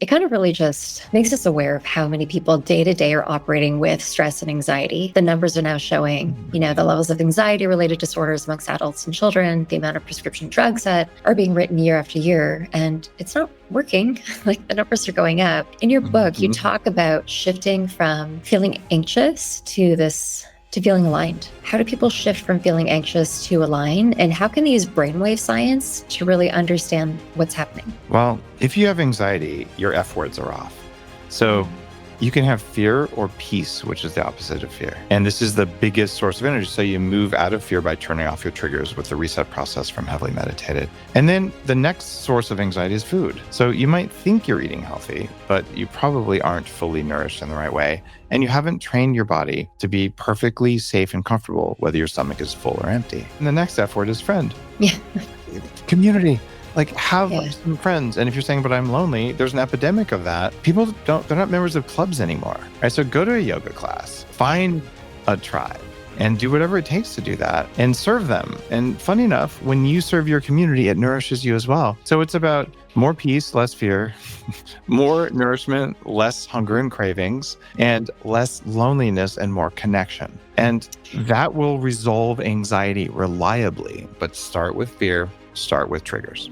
it kind of really just makes us aware of how many people day to day are operating with stress and anxiety. The numbers are now showing, the levels of anxiety related disorders amongst adults and children, the amount of prescription drugs that are being written year after year, and it's not working. Like, the numbers are going up. In your book, you talk about shifting from feeling anxious to feeling aligned. How do people shift from feeling anxious to align? And how can they use brainwave science to really understand what's happening? Well, if you have anxiety, your F words are off. So you can have fear or peace, which is the opposite of fear. And this is the biggest source of energy. So you move out of fear by turning off your triggers with the reset process from heavily meditated. And then the next source of anxiety is food. So you might think you're eating healthy, but you probably aren't fully nourished in the right way. And you haven't trained your body to be perfectly safe and comfortable, whether your stomach is full or empty. And the next F word is friend. Yeah. Community. Like, have some friends. And if you're saying, but I'm lonely, there's an epidemic of that. People they're not members of clubs anymore, right? So go to a yoga class, find a tribe, and do whatever it takes to do that and serve them. And funny enough, when you serve your community, it nourishes you as well. So it's about more peace, less fear, more nourishment, less hunger and cravings, and less loneliness and more connection. And that will resolve anxiety reliably. But start with fear, start with triggers.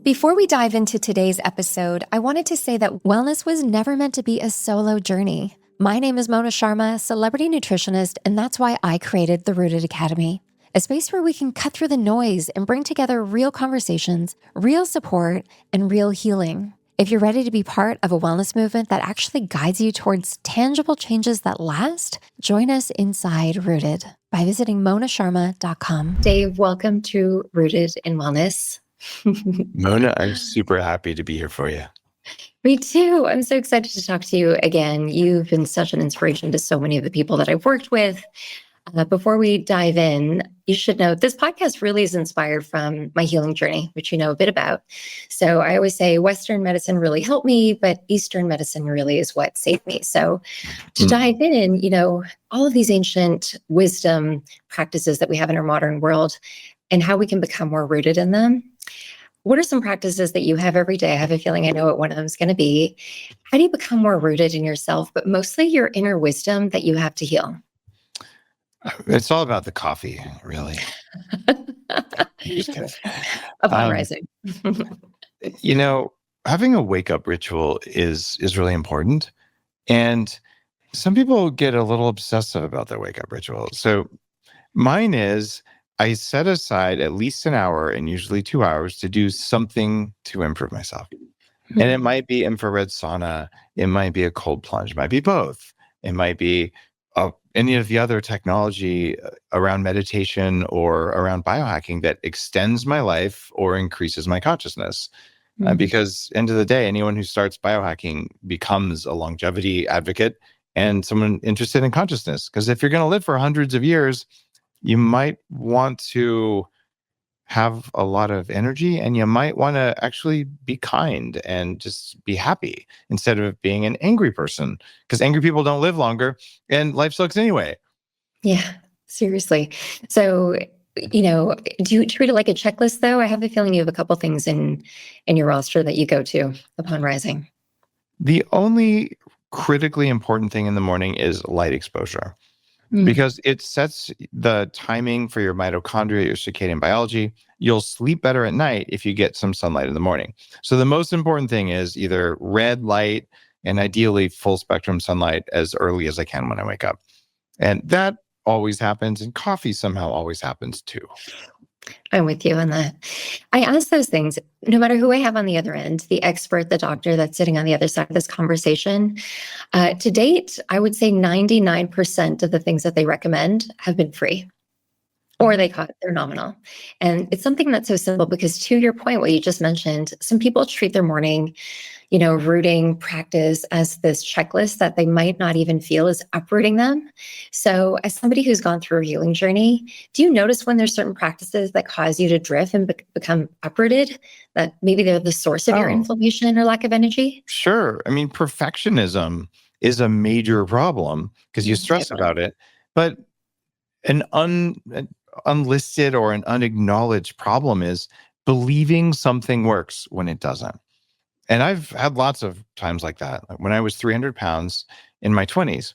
Before we dive into today's episode, I wanted to say that wellness was never meant to be a solo journey. My name is Mona Sharma, celebrity nutritionist, and that's why I created the Rooted Academy, a space where we can cut through the noise and bring together real conversations, real support, and real healing. If you're ready to be part of a wellness movement that actually guides you towards tangible changes that last, join us inside Rooted by visiting monasharma.com. Dave, welcome to Rooted in Wellness. Mona, I'm super happy to be here for you. Me too. I'm so excited to talk to you again. You've been such an inspiration to so many of the people that I've worked with. Before we dive in, you should know this podcast really is inspired from my healing journey, which you know a bit about. So I always say Western medicine really helped me, but Eastern medicine really is what saved me. So to dive in, all of these ancient wisdom practices that we have in our modern world and how we can become more rooted in them. What are some practices that you have every day? I have a feeling I know what one of them is going to be. How do you become more rooted in yourself, but mostly your inner wisdom that you have to heal? It's all about the coffee, really. Just kidding. Upon rising. Having a wake-up ritual is really important. And some people get a little obsessive about their wake-up ritual. So mine is, I set aside at least an hour and usually 2 hours to do something to improve myself. And it might be infrared sauna. It might be a cold plunge. It might be both. It might be any of the other technology around meditation or around biohacking that extends my life or increases my consciousness. Because end of the day, anyone who starts biohacking becomes a longevity advocate and someone interested in consciousness. Because if you're going to live for hundreds of years, you might want to have a lot of energy and you might want to actually be kind and just be happy instead of being an angry person, because angry people don't live longer and life sucks anyway. Yeah, seriously. So, do you treat it like a checklist though? I have a feeling you have a couple things in your roster that you go to upon rising. The only critically important thing in the morning is light exposure. Because it sets the timing for your mitochondria, your circadian biology. You'll sleep better at night if you get some sunlight in the morning. So the most important thing is either red light and ideally full spectrum sunlight as early as I can when I wake up. And that always happens, and coffee somehow always happens too. I'm with you on that. I ask those things, no matter who I have on the other end, the expert, the doctor that's sitting on the other side of this conversation. To date, I would say 99% of the things that they recommend have been free, or they're nominal. And it's something that's so simple because, to your point, what you just mentioned, some people treat their morning, rooting practice as this checklist that they might not even feel is uprooting them. So as somebody who's gone through a healing journey, do you notice when there's certain practices that cause you to drift and become uprooted, that maybe they're the source of your inflammation or lack of energy? Sure. I mean, perfectionism is a major problem because you stress about it. But an unlisted or an unacknowledged problem is believing something works when it doesn't. And I've had lots of times like that. Like when I was 300 pounds in my 20s,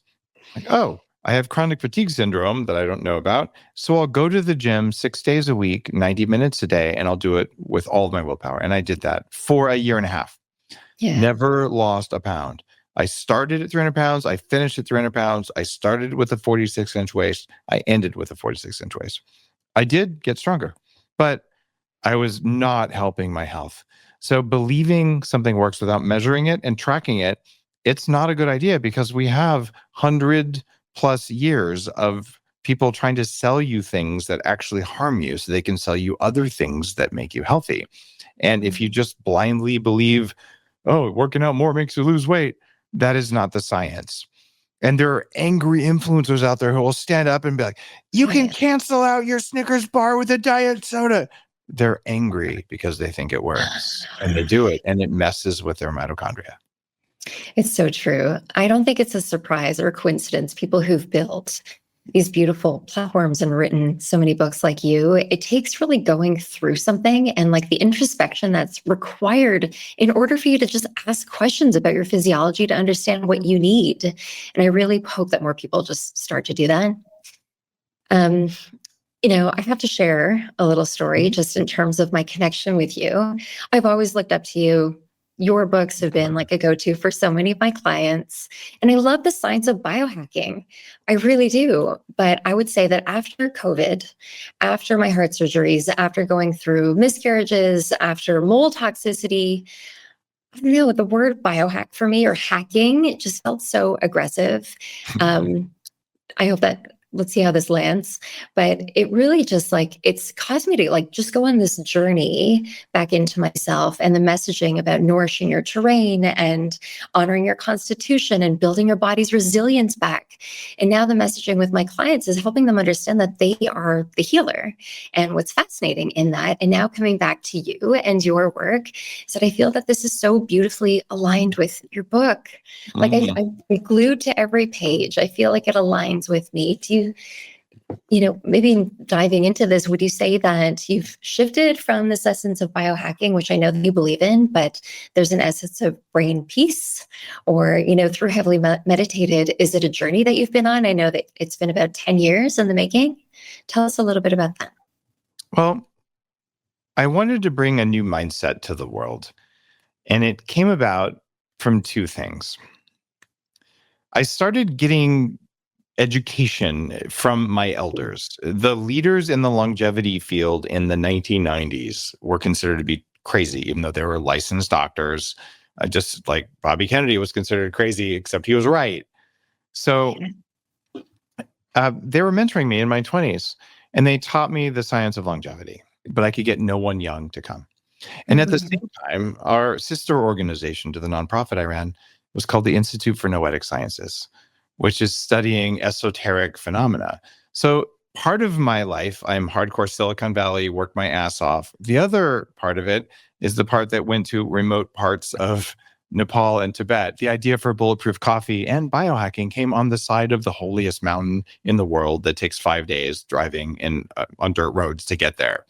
like, oh, I have chronic fatigue syndrome that I don't know about. So I'll go to the gym 6 days a week, 90 minutes a day, and I'll do it with all of my willpower. And I did that for a year and a half. Yeah. Never lost a pound. I started at 300 pounds. I finished at 300 pounds. I started with a 46-inch waist. I ended with a 46-inch waist. I did get stronger, but I was not helping my health. So believing something works without measuring it and tracking it, it's not a good idea because we have 100+ years of people trying to sell you things that actually harm you so they can sell you other things that make you healthy. And if you just blindly believe, oh, working out more makes you lose weight, that is not the science. And there are angry influencers out there who will stand up and be like, you can cancel out your Snickers bar with a diet soda. They're angry because they think it works and they do it and it messes with their mitochondria. It's so true. I don't think it's a surprise or a coincidence. People who've built these beautiful platforms and written so many books like you, it takes really going through something and like the introspection that's required in order for you to just ask questions about your physiology to understand what you need. And I really hope that more people just start to do that. I have to share a little story just in terms of my connection with you. I've always looked up to you. Your books have been like a go-to for so many of my clients. And I love the science of biohacking. I really do. But I would say that after COVID, after my heart surgeries, after going through miscarriages, after mold toxicity, I don't know, the word biohack for me or hacking, it just felt so aggressive. I hope that, let's see how this lands. But it really just it's caused me to just go on this journey back into myself and the messaging about nourishing your terrain and honoring your constitution and building your body's resilience back. And now the messaging with my clients is helping them understand that they are the healer. And what's fascinating in that, and now coming back to you and your work, is that I feel that this is so beautifully aligned with your book. I'm glued to every page. I feel like it aligns with me. Do you, maybe diving into this, would you say that you've shifted from this essence of biohacking, which I know that you believe in, but there's an essence of brain peace, or, through heavily meditated, is it a journey that you've been on? I know that it's been about 10 years in the making. Tell us a little bit about that. Well, I wanted to bring a new mindset to the world, and it came about from two things. I started getting education from my elders. The leaders in the longevity field in the 1990s were considered to be crazy, even though they were licensed doctors, just like Bobby Kennedy was considered crazy, except he was right. So they were mentoring me in my 20s, and they taught me the science of longevity, but I could get no one young to come. And at the same time, our sister organization to the nonprofit I ran was called the Institute for Noetic Sciences, which is studying esoteric phenomena. So part of my life, I'm hardcore Silicon Valley, work my ass off. The other part of it is the part that went to remote parts of Nepal and Tibet. The idea for bulletproof coffee and biohacking came on the side of the holiest mountain in the world that takes 5 days driving on dirt roads to get there.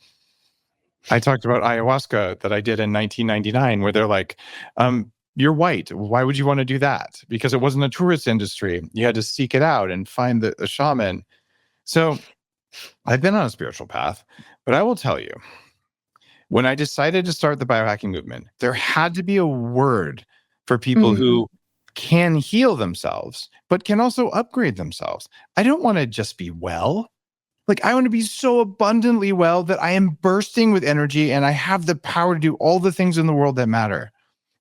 I talked about ayahuasca that I did in 1999, where they're like, you're white. Why would you want to do that? Because it wasn't a tourist industry. You had to seek it out and find a shaman. So I've been on a spiritual path, but I will tell you, when I decided to start the biohacking movement, there had to be a word for people who can heal themselves, but can also upgrade themselves. I don't want to just be well. I want to be so abundantly well that I am bursting with energy and I have the power to do all the things in the world that matter.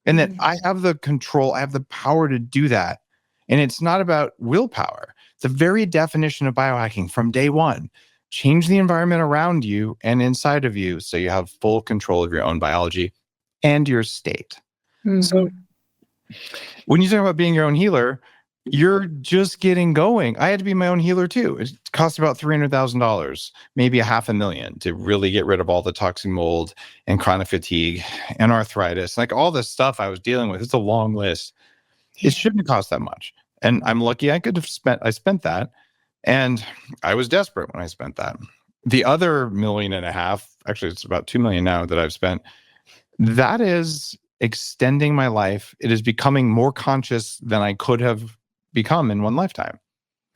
And that I have the control, I have the power to do that. And it's not about willpower. The very definition of biohacking from day one, change the environment around you and inside of you so you have full control of your own biology and your state. So when you talk about being your own healer, you're just getting going. I had to be my own healer too. It cost about $300,000, maybe $500,000 to really get rid of all the toxic mold and chronic fatigue and arthritis, like all the stuff I was dealing with. It's a long list. It shouldn't cost that much. And I'm lucky I spent that, And I was desperate when I spent that. The other 1.5 million, actually it's about 2 million now that I've spent, that is extending my life. It is becoming more conscious than I could have become in one lifetime.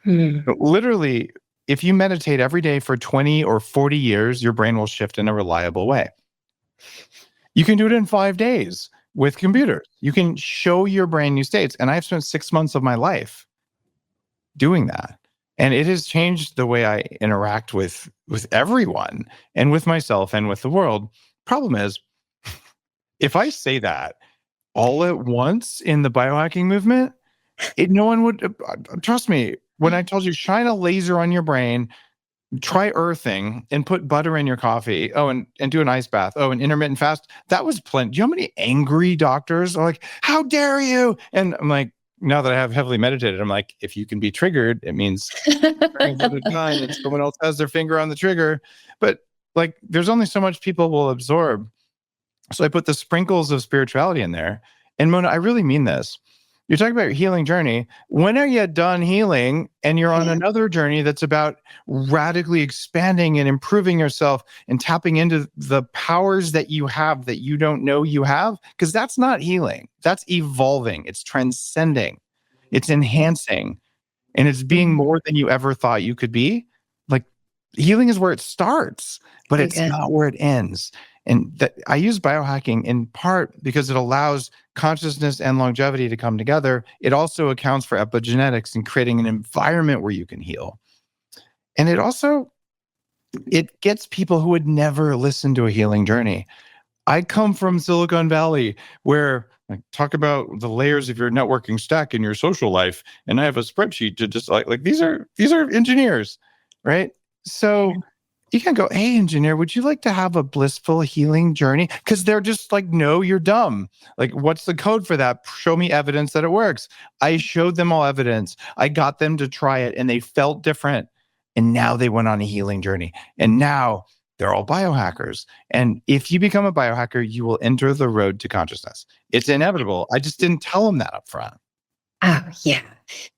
But literally, if you meditate every day for 20 or 40 years, your brain will shift in a reliable way. You can do it in 5 days with computers. You can show your brain new states. And I've spent 6 months of my life doing that. And it has changed the way I interact with everyone and with myself and with the world. Problem is, if I say that all at once in the biohacking movement, no one would, trust me, when I told you, shine a laser on your brain, try earthing and put butter in your coffee. Oh, and do an ice bath. Oh, and intermittent fast. That was plenty. Do you know how many angry doctors are like, how dare you? And I'm like, now that I have heavily meditated, I'm like, if you can be triggered, it means and someone else has their finger on the trigger. But like, there's only so much people will absorb. So I put the sprinkles of spirituality in there. And Mona, I really mean this. You're talking about your healing journey. When are you done healing and you're on another journey that's about radically expanding and improving yourself and tapping into the powers that you have that you don't know you have? Because that's not healing. That's evolving. It's transcending. It's enhancing. And it's being more than you ever thought you could be. Like, healing is where it starts, but it's not where it ends. And that I use biohacking in part because it allows consciousness and longevity to come together. It also accounts for epigenetics and creating an environment where you can heal. And it gets people who would never listen to a healing journey. I come from Silicon Valley, where talk about the layers of your networking stack in your social life. And I have a spreadsheet to just like these are engineers, right? So you can go, hey, engineer, would you like to have a blissful healing journey? Because they're just like, no, you're dumb. Like, what's the code for that? Show me evidence that it works. I showed them all evidence. I got them to try it and they felt different. And now they went on a healing journey. And now they're all biohackers. And if you become a biohacker, you will enter the road to consciousness. It's inevitable. I just didn't tell them that up front. Oh, yeah.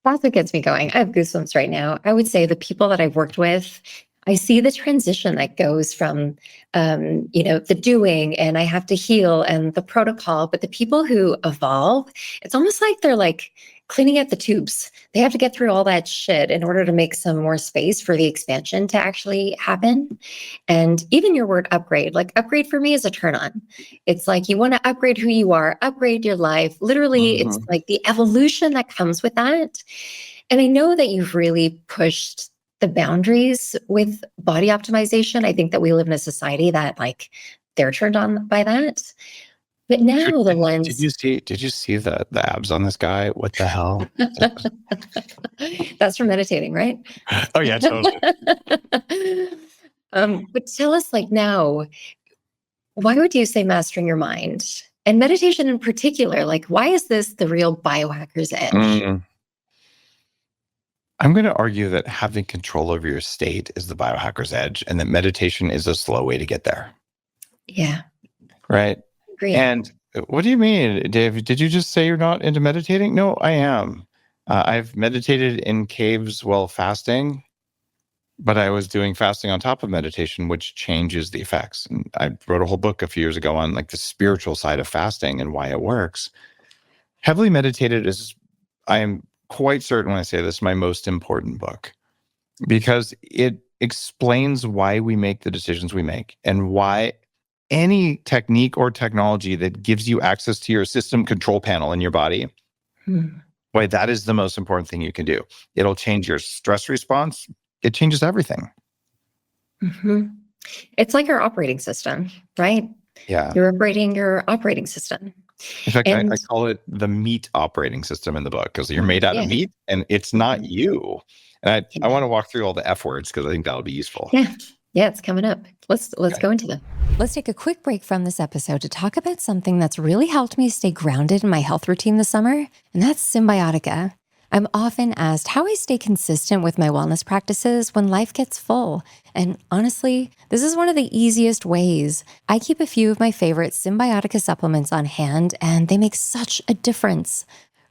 That's what gets me going. I have goosebumps right now. I would say the people that I've worked with, I see the transition that goes from, the doing and I have to heal and the protocol, but the people who evolve, it's almost like they're like cleaning out the tubes. They have to get through all that shit in order to make some more space for the expansion to actually happen. And even your word upgrade, like upgrade for me is a turn on. It's like you want to upgrade who you are, upgrade your life. Literally, it's like the evolution that comes with that. And I know that you've really pushed the boundaries with body optimization. I think that we live in a society that like they're turned on by that. But now the lens. Did you see the abs on this guy? What the hell? That's from meditating, right? Oh yeah, totally. But tell us, like, now, why would you say mastering your mind and meditation in particular? Like, why is this the real biohacker's edge? I'm going to argue that having control over your state is the biohacker's edge, and that meditation is a slow way to get there. Yeah. Right. Agree. And what do you mean, Dave? Did you just say you're not into meditating? No, I am. I've meditated in caves while fasting, but I was doing fasting on top of meditation, which changes the effects. And I wrote a whole book a few years ago on like the spiritual side of fasting and why it works. Heavily meditated is, I am quite certain when I say this, my most important book, because it explains why we make the decisions we make and why any technique or technology that gives you access to your system control panel in your body, why that is the most important thing you can do. It'll change your stress response. It changes everything. It's like our operating system, right? Yeah. You're upgrading your operating system. In fact, I call it the meat operating system in the book, because you're made out of meat and it's not you. And I want to walk through all the F words because I think that'll be useful. Yeah, it's coming up. Let's go into them. Let's take a quick break from this episode to talk about something that's really helped me stay grounded in my health routine this summer, and that's Symbiotica. I'm often asked how I stay consistent with my wellness practices when life gets full. And honestly, this is one of the easiest ways. I keep a few of my favorite Symbiotica supplements on hand, and they make such a difference.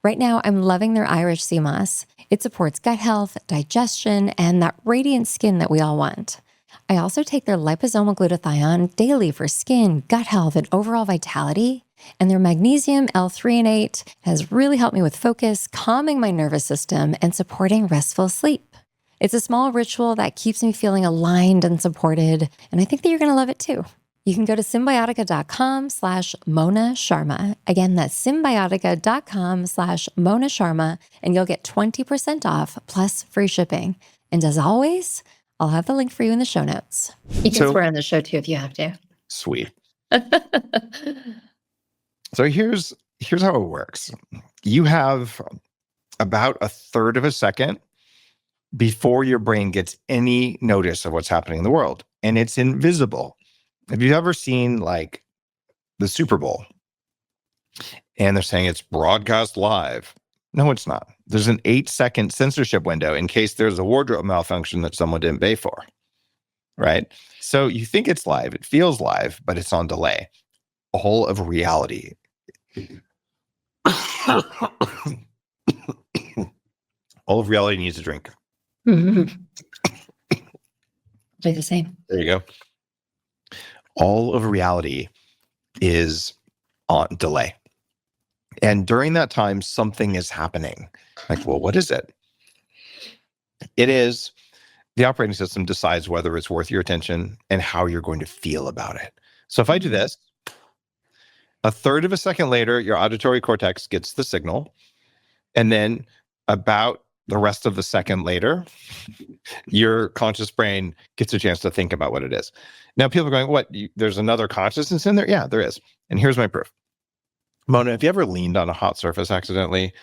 Right now, I'm loving their Irish sea moss. It supports gut health, digestion, and that radiant skin that we all want. I also take their liposomal glutathione daily for skin, gut health, and overall vitality. And their magnesium L-threonate has really helped me with focus, calming my nervous system, and supporting restful sleep. It's a small ritual that keeps me feeling aligned and supported, and I think that you're going to love it too. You can go to symbiotica.com/Mona Sharma. Again, that's symbiotica.com/Mona Sharma, and you'll get 20% off plus free shipping. And as always, I'll have the link for you in the show notes. You can swear on the show too if you have to. Sweet. So here's how it works. You have about a third of a second before your brain gets any notice of what's happening in the world, and it's invisible. Have you ever seen like the Super Bowl and they're saying it's broadcast live? No, it's not. There's an 8-second censorship window in case there's a wardrobe malfunction that someone didn't pay for, right? So you think it's live, it feels live, but it's on delay. All of reality. All of reality needs a drink. Mm-hmm. Do the same. There you go. All of reality is on delay. And during that time, something is happening. Like, well, what is it? It is the operating system decides whether it's worth your attention and how you're going to feel about it. So if I do this, a third of a second later, your auditory cortex gets the signal. And then about the rest of the second later, your conscious brain gets a chance to think about what it is. Now, people are going, what? There's another consciousness in there? Yeah, there is. And here's my proof. Mona, have you ever leaned on a hot surface accidentally?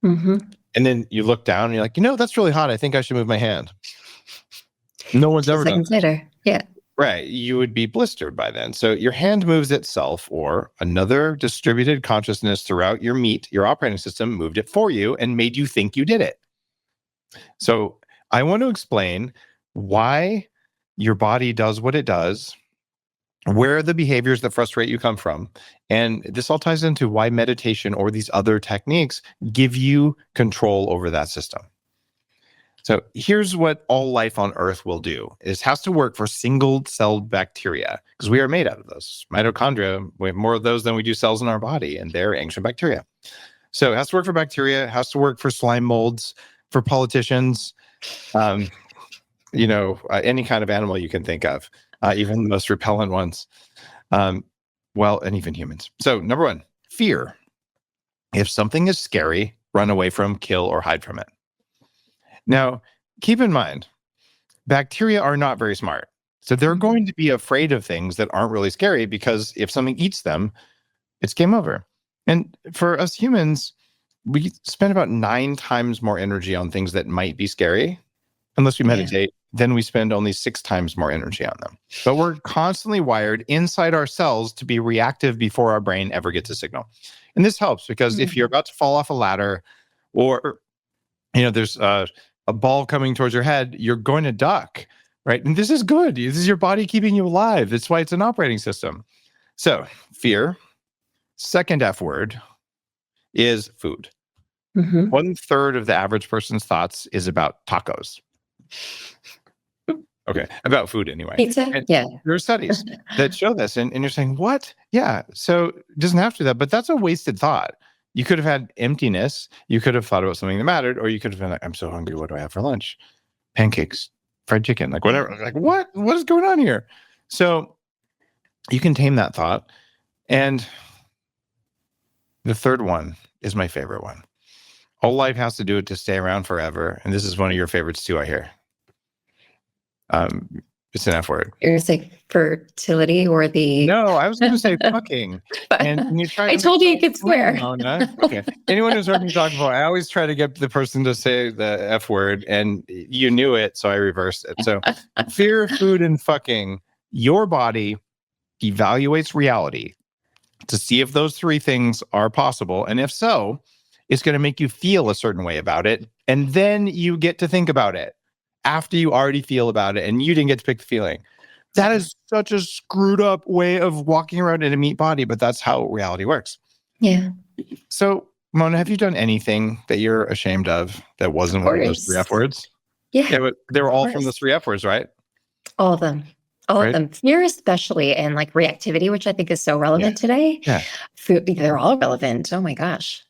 Mm-hmm. And then you look down and you're like, that's really hot. I think I should move my hand. No one's ever done that. Seconds later. Yeah. Right. You would be blistered by then. So your hand moves itself, or another distributed consciousness throughout your your operating system moved it for you and made you think you did it. So I want to explain why your body does what it does, where the behaviors that frustrate you come from. And this all ties into why meditation or these other techniques give you control over that system. So here's what all life on Earth will do. It has to work for single-celled bacteria, because we are made out of those. Mitochondria, we have more of those than we do cells in our body, and they're ancient bacteria. So it has to work for bacteria, it has to work for slime molds, for politicians, any kind of animal you can think of, even the most repellent ones, and even humans. So number one, fear. If something is scary, run away from, kill, or hide from it. Now, keep in mind, bacteria are not very smart. So they're going to be afraid of things that aren't really scary, because if something eats them, it's game over. And for us humans, we spend about 9 times more energy on things that might be scary, unless we meditate, then we spend only 6 times more energy on them. But we're constantly wired inside our cells to be reactive before our brain ever gets a signal. And this helps because if you're about to fall off a ladder, or there's a ball coming towards your head, you're going to duck, right? And this is good. This is your body keeping you alive. That's why it's an operating system. So fear. Second F word is food. Mm-hmm. 1/3 of the average person's thoughts is about tacos. Okay, about food anyway. Pizza? And yeah. there are studies that show this, and you're saying, what? Yeah, so it doesn't have to do that, but that's a wasted thought. You could have had emptiness. You could have thought about something that mattered, or you could have been like, I'm so hungry. What do I have for lunch? Pancakes, fried chicken, like whatever. Like, what is going on here? So you can tame that thought. And the third one is my favorite one. All life has to do it to stay around forever. And this is one of your favorites too, I hear. It's an F word. You're saying fertility or the... No, I was going to say fucking. And you try I told you could swear. Okay. Anyone who's heard me talk before, I always try to get the person to say the F word, and you knew it, so I reversed it. So fear, food, and fucking. Your body evaluates reality to see if those 3 things are possible. And if so, it's going to make you feel a certain way about it. And then you get to think about it after you already feel about it and you didn't get to pick the feeling. That is such a screwed up way of walking around in a meat body, but that's how reality works. Yeah. So Mona, have you done anything that you're ashamed of that wasn't Of one of those three course. F words? Yeah, Yeah, but they were of all from the course. three F words, right? All of them. All of Right? them. Fear especially, and like reactivity, which I think is so Yeah. relevant today. Yeah. Food, they're all relevant. Oh my gosh.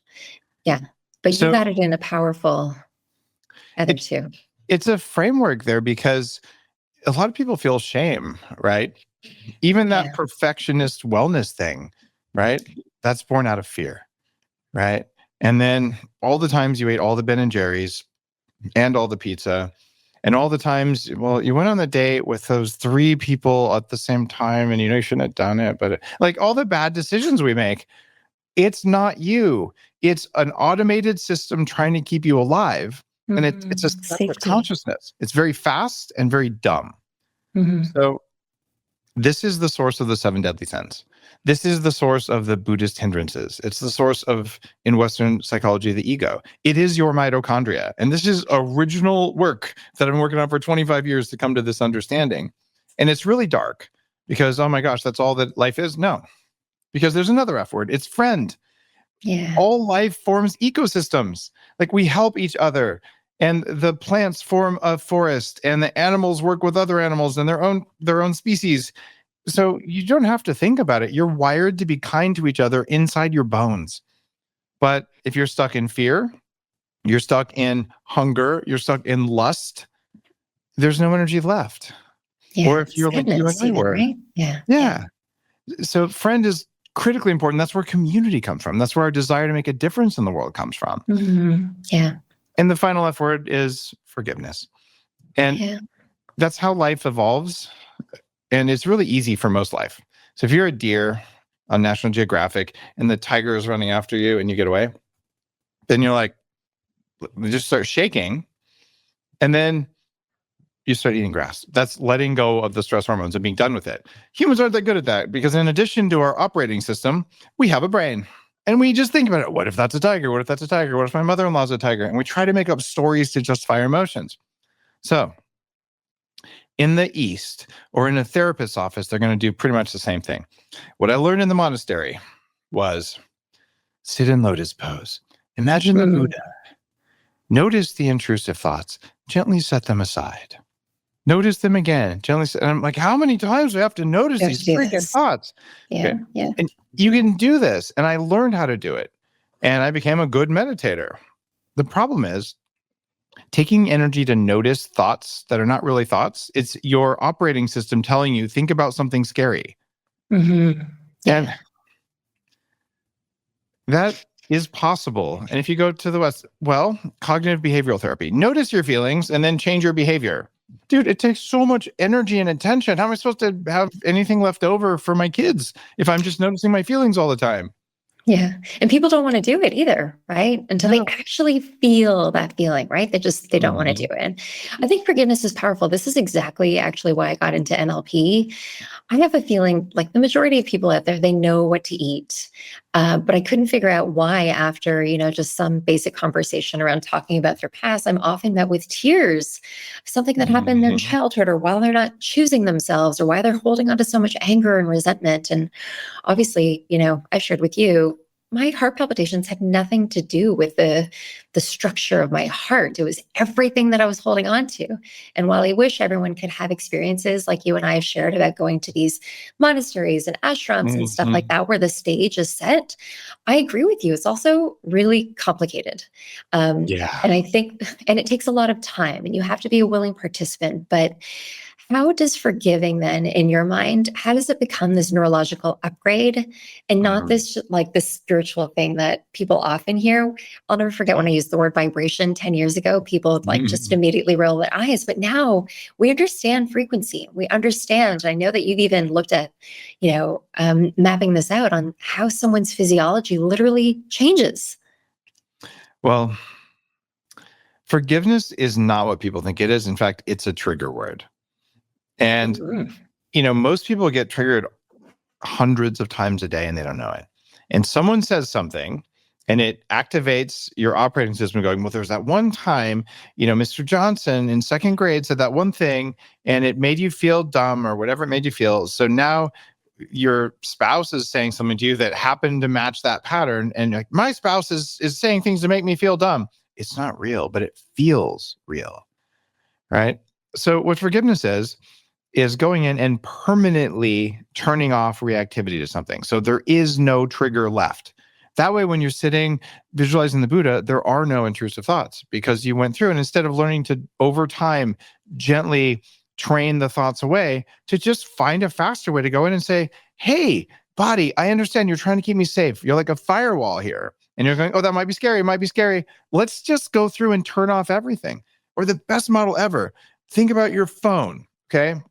Yeah. But you So got it in a powerful other it, two. it's a framework there because a lot of people feel shame, right? Even Yeah. that perfectionist wellness thing, right? That's born out of fear, right? And then all the times you ate all the Ben and Jerry's and all the pizza, and all the times, well, you went on the date with those three people at the same time, and you shouldn't have done it, but like all the bad decisions we make, it's not you. It's an automated system trying to keep you alive. And it's a separate Safety. consciousness. It's very fast and very dumb. So this is the source of the seven deadly sins. This is the source of the Buddhist hindrances. It's the source of, in Western psychology, the ego. It is your mitochondria. And this is original work that I've been working on for 25 years to come to this understanding. And it's really dark because, oh my gosh, that's all that life is? No, because there's another F word. It's friend. Yeah. All life forms ecosystems. Like we help each other. And the plants form a forest, and the animals work with other animals and their own species. So you don't have to think about it. You're wired to be kind to each other inside your bones. But if you're stuck in fear, you're stuck in hunger, you're stuck in lust, there's no energy left. Yeah. Or if you're like you and Sadness I even, were. right? Yeah. Yeah. So friend is critically important. That's where community comes from. That's where our desire to make a difference in the world comes from. Yeah. And the final F word is forgiveness. And that's how life evolves. And it's really easy for most life. So if you're a deer on National Geographic and the tiger is running after you and you get away, then you're like, you just start shaking. And then you start eating grass. That's letting go of the stress hormones and being done with it. Humans aren't that good at that because in addition to our operating system, we have a brain. And we just think about it. What if that's a tiger? What if that's a tiger? What if my mother-in-law's a tiger? And we try to make up stories to justify our emotions. So in the East or in a therapist's office, they're going to do pretty much the same thing. What I learned in the monastery was sit in lotus pose. Imagine the Buddha. Notice the intrusive thoughts. Gently set them aside. Notice them again. Gently set. And I'm like, how many times do I have to notice these freaking thoughts? Yeah. Okay. Yeah. And you can do this. And I learned how to do it. And I became a good meditator. The problem is taking energy to notice thoughts that are not really thoughts. It's your operating system telling you, think about something scary. And that is possible. And if you go to the West, well, cognitive behavioral therapy, notice your feelings and then change your behavior. Dude, it takes so much energy and attention. How am I supposed to have anything left over for my kids if I'm just noticing my feelings all the time? Yeah. And people don't want to do it either, right? Until they actually feel that feeling, right? They don't want to do it. I think forgiveness is powerful. This is exactly actually why I got into NLP. I have a feeling like the majority of people out there, they know what to eat. But I couldn't figure out why after, just some basic conversation around talking about their past, I'm often met with tears, something that happened in their childhood or while they're not choosing themselves or why they're holding on to so much anger and resentment. And obviously, I shared with you, my heart palpitations had nothing to do with the structure of my heart. It was everything that I was holding on to. And while I wish everyone could have experiences like you and I have shared about going to these monasteries and ashrams and stuff like that, where the stage is set, I agree with you. It's also really complicated. And I think, and it takes a lot of time and you have to be a willing participant, but how does forgiving then, in your mind, how does it become this neurological upgrade and not this spiritual thing that people often hear? I'll never forget when I used the word vibration 10 years ago, people just immediately roll their eyes. But now we understand frequency. We understand. I know that you've even looked at, mapping this out on how someone's physiology literally changes. Well, forgiveness is not what people think it is. In fact, it's a trigger word. And, most people get triggered hundreds of times a day and they don't know it. And someone says something and it activates your operating system going, well, there's that one time, Mr. Johnson in second grade said that one thing and it made you feel dumb or whatever it made you feel. So now your spouse is saying something to you that happened to match that pattern, and you're like, my spouse is saying things to make me feel dumb. It's not real, but it feels real, right? So what forgiveness is going in and permanently turning off reactivity to something. So there is no trigger left. That way, when you're sitting visualizing the Buddha, there are no intrusive thoughts because you went through, and instead of learning to, over time, gently train the thoughts away, to just find a faster way to go in and say, hey, body, I understand you're trying to keep me safe. You're like a firewall here. And you're going, oh, that might be scary. It might be scary. Let's just go through and turn off everything. Or the best model ever, think about your phone, okay?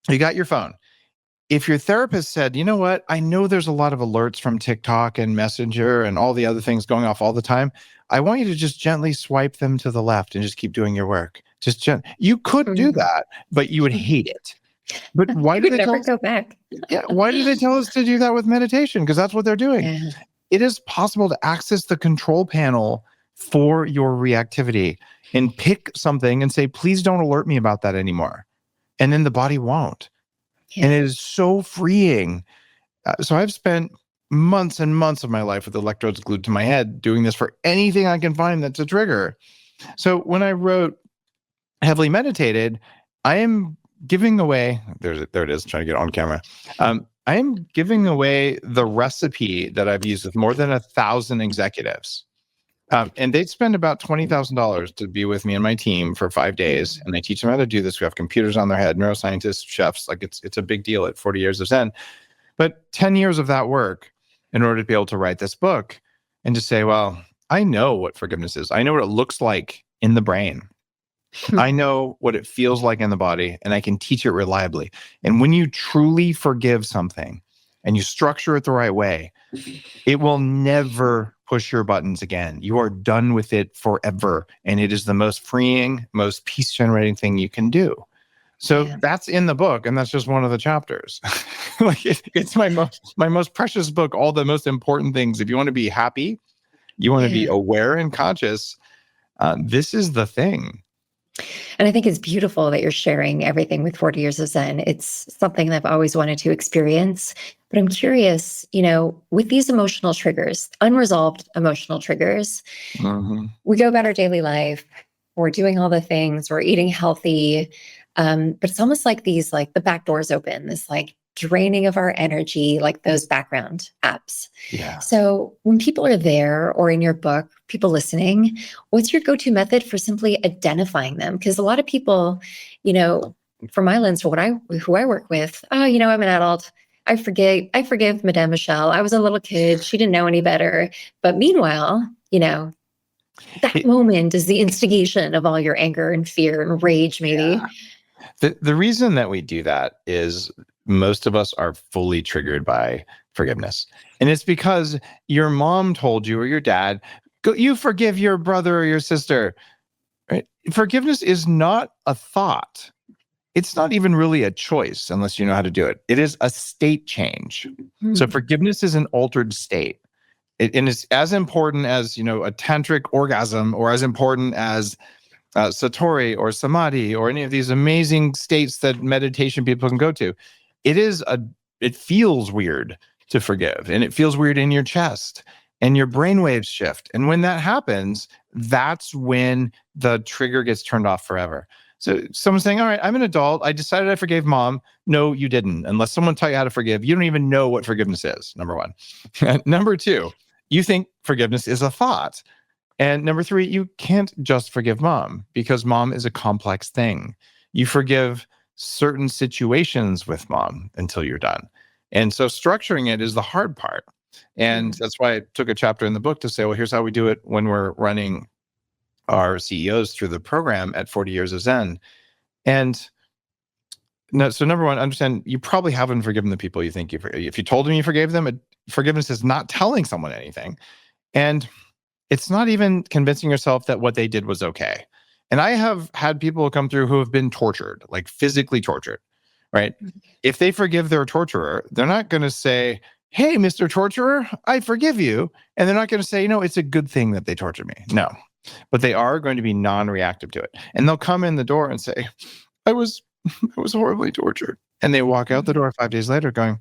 You got your phone. If your therapist said, you know what, I know there's a lot of alerts from TikTok and Messenger and all the other things going off all the time. I want you to just gently swipe them to the left and just keep doing your work. You could do that, but you would hate it. But why do they never go back? Yeah, why do they tell us to do that with meditation? Because that's what they're doing. Yeah. It is possible to access the control panel for your reactivity and pick something and say, please don't alert me about that anymore. And then the body won't. Yeah. And it is so freeing. So I've spent months and months of my life with electrodes glued to my head doing this for anything I can find that's a trigger. So when I wrote Heavily Meditated, I am giving away, there it is, trying to get on camera. I am giving away the recipe that I've used with more than 1,000 executives. And they'd spend about $20,000 to be with me and my team for 5 days. And I teach them how to do this. We have computers on their head, neuroscientists, chefs, like it's a big deal at 40 years of Zen. But 10 years of that work in order to be able to write this book and to say, well, I know what forgiveness is. I know what it looks like in the brain. I know what it feels like in the body, and I can teach it reliably. And when you truly forgive something and you structure it the right way, it will never push your buttons again. You are done with it forever. And it is the most freeing, most peace-generating thing you can do. So that's in the book, and that's just one of the chapters. It's my most precious book, all the most important things. If you want to be happy, you want to be aware and conscious, this is the thing. And I think it's beautiful that you're sharing everything with 40 Years of Zen. It's something that I've always wanted to experience. But I'm curious, with these emotional triggers, unresolved emotional triggers, we go about our daily life, we're doing all the things, we're eating healthy. But it's almost like the back doors open, this draining of our energy, like those background apps. Yeah. So when people are there, or in your book, people listening, what's your go-to method for simply identifying them? Because a lot of people, from my lens, for who I work with, I'm an adult. I forgive Madame Michelle. I was a little kid. She didn't know any better. But meanwhile, that moment is the instigation of all your anger and fear and rage, maybe. Yeah. The reason that we do that is most of us are fully triggered by forgiveness. And it's because your mom told you, or your dad, you forgive your brother or your sister. Right? Forgiveness is not a thought. It's not even really a choice unless you know how to do it. It is a state change. So forgiveness is an altered state. And it's as important as, a tantric orgasm, or as important as satori or samadhi, or any of these amazing states that meditation people can go to. It feels weird to forgive, and it feels weird in your chest, and your brainwaves shift. And when that happens, that's when the trigger gets turned off forever. So someone's saying, all right, I'm an adult. I decided I forgave mom. No, you didn't. Unless someone taught you how to forgive, you don't even know what forgiveness is, number one. Number two, you think forgiveness is a thought. And number three, you can't just forgive mom, because mom is a complex thing. You forgive certain situations with mom until you're done. And so structuring it is the hard part. And that's why I took a chapter in the book to say, well, here's how we do it when we're running our CEOs through the program at 40 Years of Zen. And so number one, understand you probably haven't forgiven the people you think you forgave. If you told them you forgave them, forgiveness is not telling someone anything. And it's not even convincing yourself that what they did was okay. And I have had people come through who have been tortured, like physically tortured, right? If they forgive their torturer, they're not going to say, hey, Mr. Torturer, I forgive you. And they're not going to say, it's a good thing that they tortured me. No, but they are going to be non-reactive to it. And they'll come in the door and say, I was horribly tortured. And they walk out the door 5 days later going,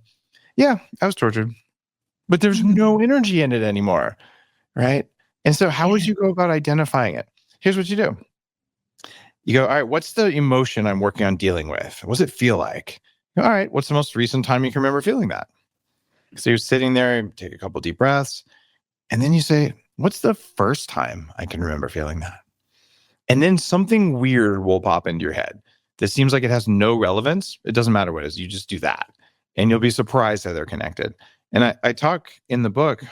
Yeah, I was tortured, but there's no energy in it anymore, right? And so how would Yeah. you go about identifying it? Here's what you do. You go, all right, what's the emotion I'm working on dealing with? What does it feel like? All right, what's the most recent time you can remember feeling that? So you're sitting there, you take a couple deep breaths, and then you say, what's the first time I can remember feeling that? And then something weird will pop into your head that seems like it has no relevance. It doesn't matter what it is. You just do that. And you'll be surprised how they're connected. And I talk in the book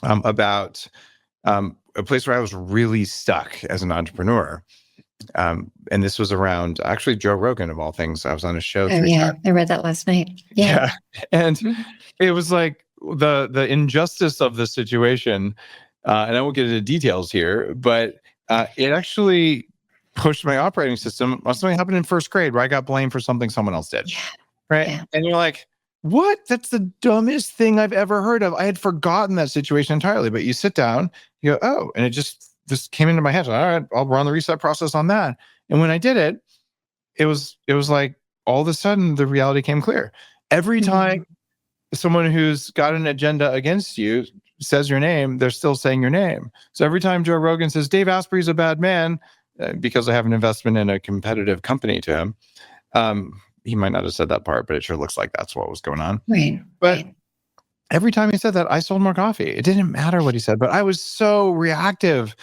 about a place where I was really stuck as an entrepreneur. And this was around actually Joe Rogan, of all things. I was on a show Oh 3 yeah, times. I read that last night. Yeah. Yeah. And it was like the injustice of the situation. And I won't get into details here, but it actually pushed my operating system. Something happened in first grade where I got blamed for something someone else did. Yeah. Right. Yeah. And you're like, what? That's the dumbest thing I've ever heard of. I had forgotten that situation entirely. But you sit down, you go, oh, and it just came into my head. All right, I'll run the reset process on that. And when I did it, it was like all of a sudden the reality came clear. Every time someone who's got an agenda against you says your name, they're still saying your name. So every time Joe Rogan says Dave Asprey's a bad man, because I have an investment in a competitive company to him, he might not have said that part, but it sure looks like that's what was going on. Right. But every time he said that, I sold more coffee. It didn't matter what he said, but I was so reactive.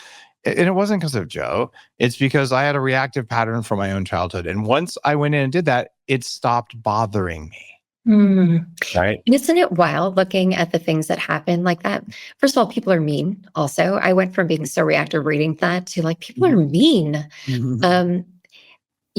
And it wasn't because of Joe. It's because I had a reactive pattern from my own childhood. And once I went in and did that, it stopped bothering me. Right. And isn't it wild looking at the things that happen like that? First of all, people are mean. Also, I went from being so reactive reading that to like, people are mean.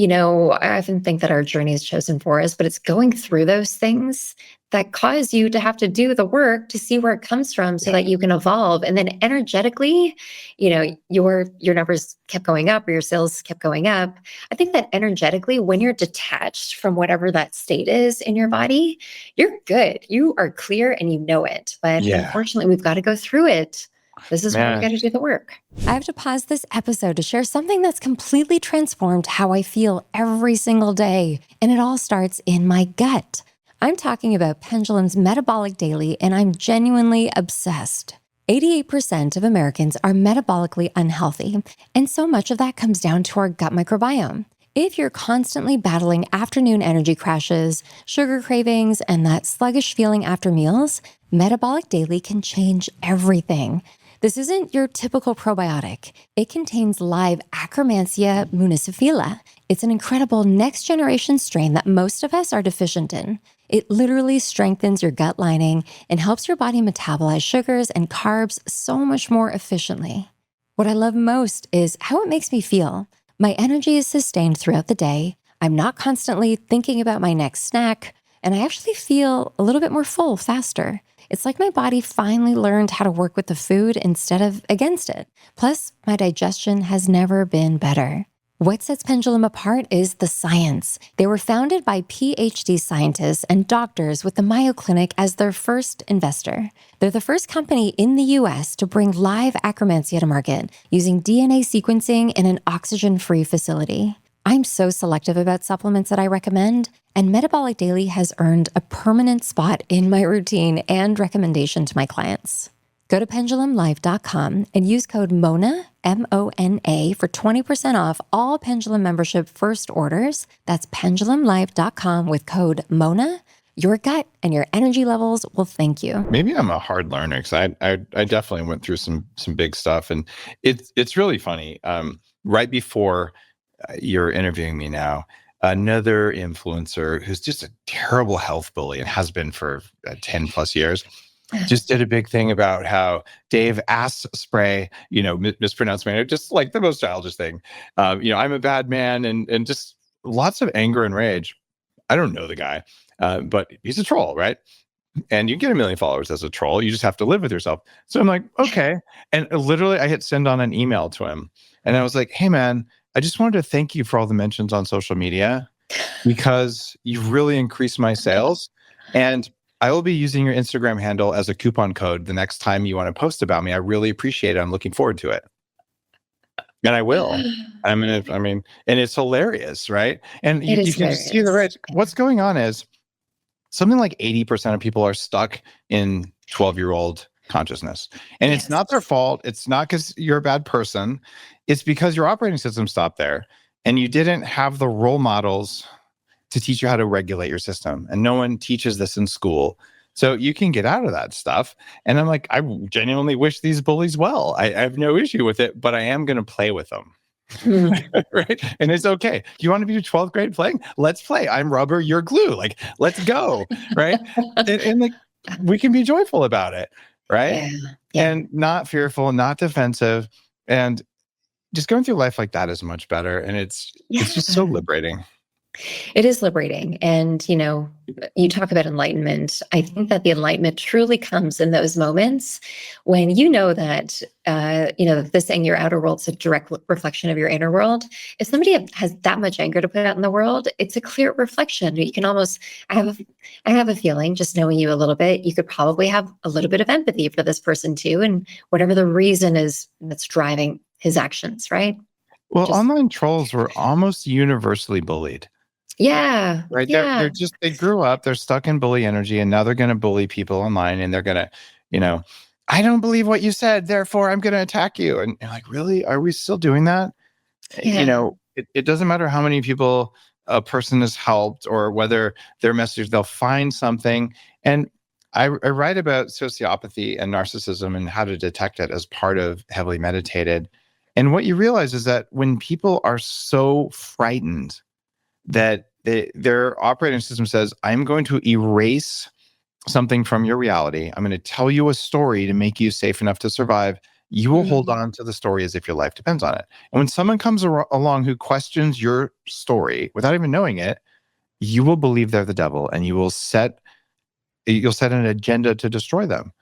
I often think that our journey is chosen for us, but it's going through those things that cause you to have to do the work to see where it comes from so that you can evolve. And then energetically, your numbers kept going up or your sales kept going up. I think that energetically, when you're detached from whatever that state is in your body, you're good. You are clear and you know it. But unfortunately, we've got to go through it. This is where we got to do the work. I have to pause this episode to share something that's completely transformed how I feel every single day. And it all starts in my gut. I'm talking about Pendulum's Metabolic Daily, and I'm genuinely obsessed. 88% of Americans are metabolically unhealthy, and so much of that comes down to our gut microbiome. If you're constantly battling afternoon energy crashes, sugar cravings, and that sluggish feeling after meals, Metabolic Daily can change everything. This isn't your typical probiotic. It contains live Akkermansia muciniphila. It's an incredible next-generation strain that most of us are deficient in. It literally strengthens your gut lining and helps your body metabolize sugars and carbs so much more efficiently. What I love most is how it makes me feel. My energy is sustained throughout the day. I'm not constantly thinking about my next snack, and I actually feel a little bit more full faster. It's like my body finally learned how to work with the food instead of against it. Plus, my digestion has never been better. What sets Pendulum apart is the science. They were founded by PhD scientists and doctors with the Mayo Clinic as their first investor. They're the first company in the US to bring live Akkermansia to market using DNA sequencing in an oxygen-free facility. I'm so selective about supplements that I recommend, and Metabolic Daily has earned a permanent spot in my routine and recommendation to my clients. Go to pendulumlife.com and use code MONA, MONA, for 20% off all Pendulum membership first orders. That's pendulumlife.com with code MONA. Your gut and your energy levels will thank you. Maybe I'm a hard learner because I definitely went through some big stuff, and it's really funny. Right before you're interviewing me now, another influencer who's just a terrible health bully and has been for 10 plus years, just did a big thing about how Dave Asprey, mispronounced my name, just like the most childish thing. I'm a bad man, and just lots of anger and rage. I don't know the guy, but he's a troll, right? And you get 1 million followers as a troll. You just have to live with yourself. So I'm like, okay. And literally I hit send on an email to him. And I was like, hey man, I just wanted to thank you for all the mentions on social media because you've really increased my sales. And I will be using your Instagram handle as a coupon code the next time you want to post about me. I really appreciate it. I'm looking forward to it. And I will. And it's hilarious, right? And you can see the rage. What's going on is something like 80% of people are stuck in 12-year-old consciousness. And it's not their fault. It's not because you're a bad person. It's because your operating system stopped there and you didn't have the role models to teach you how to regulate your system. And no one teaches this in school. So you can get out of that stuff. And I'm like, I genuinely wish these bullies well. I have no issue with it, but I am going to play with them. Right. And it's okay. You want to be 12th grade playing? Let's play. I'm rubber, you're glue. Like, let's go. Right. And like, we can be joyful about it. Right. And not fearful, not defensive. And just going through life like that is much better. And it's just so liberating. It is liberating. And, you talk about enlightenment. I think that the enlightenment truly comes in those moments when you know that, the saying your outer world is a direct reflection of your inner world. If somebody has that much anger to put out in the world, it's a clear reflection. You can almost, I have a feeling, just knowing you a little bit, you could probably have a little bit of empathy for this person too. And whatever the reason is that's driving his actions, right? Well, online trolls were almost universally bullied. Yeah. Right. Yeah. They grew up, they're stuck in bully energy, and now they're going to bully people online, and they're going to, I don't believe what you said, therefore I'm going to attack you. And you're like, really? Are we still doing that? Yeah. It doesn't matter how many people a person has helped or whether their message, they'll find something. And I write about sociopathy and narcissism and how to detect it as part of Heavily Meditated. And what you realize is that when people are so frightened that their operating system says, I'm going to erase something from your reality. I'm going to tell you a story to make you safe enough to survive. You will hold on to the story as if your life depends on it. And when someone comes along who questions your story without even knowing it, you will believe they're the devil and you'll set an agenda to destroy them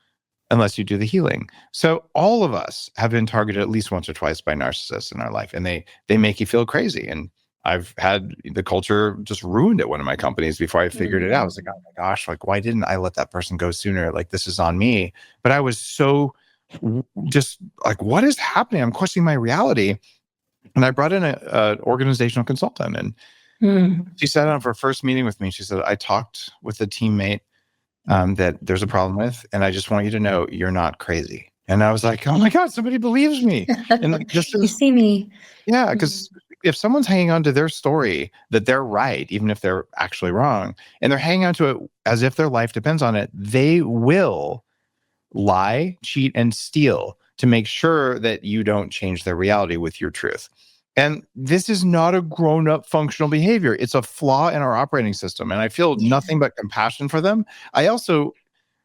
unless you do the healing. So all of us have been targeted at least once or twice by narcissists in our life, and they make you feel crazy. And I've had the culture just ruined at one of my companies before I figured it out. I was like, oh my gosh, like, why didn't I let that person go sooner? Like, this is on me. But I was so just like, what is happening? I'm questioning my reality. And I brought in an organizational consultant, and she sat down for her first meeting with me. She said, I talked with a teammate that there's a problem with, and I just want you to know you're not crazy. And I was like, oh my God, somebody believes me. And like, this is, you see me. Yeah, because if someone's hanging on to their story that they're right, even if they're actually wrong, and they're hanging on to it as if their life depends on it, they will lie, cheat, and steal to make sure that you don't change their reality with your truth. And this is not a grown-up functional behavior. It's a flaw in our operating system. And I feel nothing but compassion for them. I also,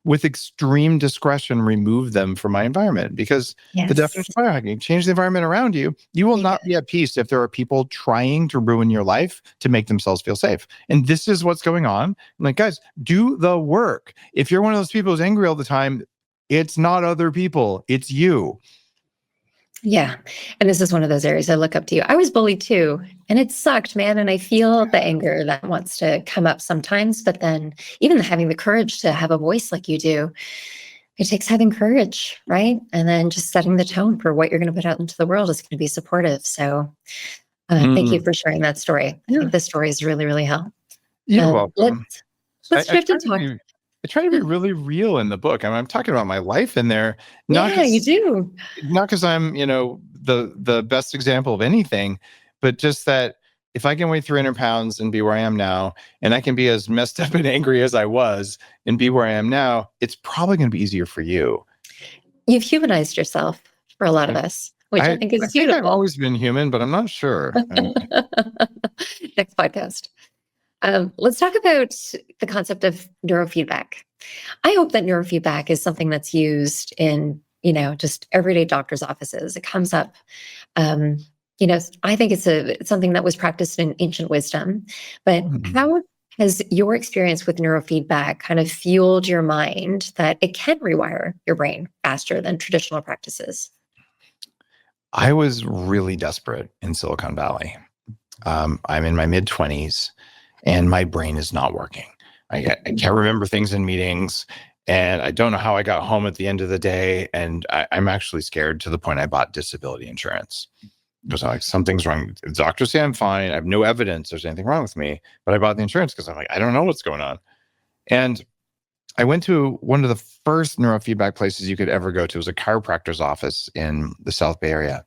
with extreme discretion, remove them from my environment, because the definition of biohacking, change the environment around you. You will not be at peace if there are people trying to ruin your life to make themselves feel safe. And this is what's going on. I'm like, guys, do the work. If you're one of those people who's angry all the time, it's not other people, it's you. Yeah. And this is one of those areas I look up to you. I was bullied too, and it sucked, man. And I feel the anger that wants to come up sometimes, but then even having the courage to have a voice like you do, it takes having courage, right? And then just setting the tone for what you're going to put out into the world is going to be supportive. So thank you for sharing that story. I think this story is really, really helpful. You're welcome. Let's shift and talk. I try to be really real in the book. I mean, I'm talking about my life in there. You do. Not because I'm, the best example of anything, but just that if I can weigh 300 pounds and be where I am now, and I can be as messed up and angry as I was and be where I am now, it's probably going to be easier for you. You've humanized yourself for a lot of us, which I think is beautiful. I've always been human, but I'm not sure. Next podcast. Let's talk about the concept of neurofeedback. I hope that neurofeedback is something that's used in, just everyday doctors' offices. It comes up, I think it's something that was practiced in ancient wisdom. But how has your experience with neurofeedback kind of fueled your mind that it can rewire your brain faster than traditional practices? I was really desperate in Silicon Valley. I'm in my mid-20s. And my brain is not working. I can't remember things in meetings, and I don't know how I got home at the end of the day. And I'm actually scared to the point I bought disability insurance. Because I'm like, something's wrong. The doctors say I'm fine. I have no evidence there's anything wrong with me. But I bought the insurance because I'm like, I don't know what's going on. And I went to one of the first neurofeedback places you could ever go to. It was a chiropractor's office in the South Bay area.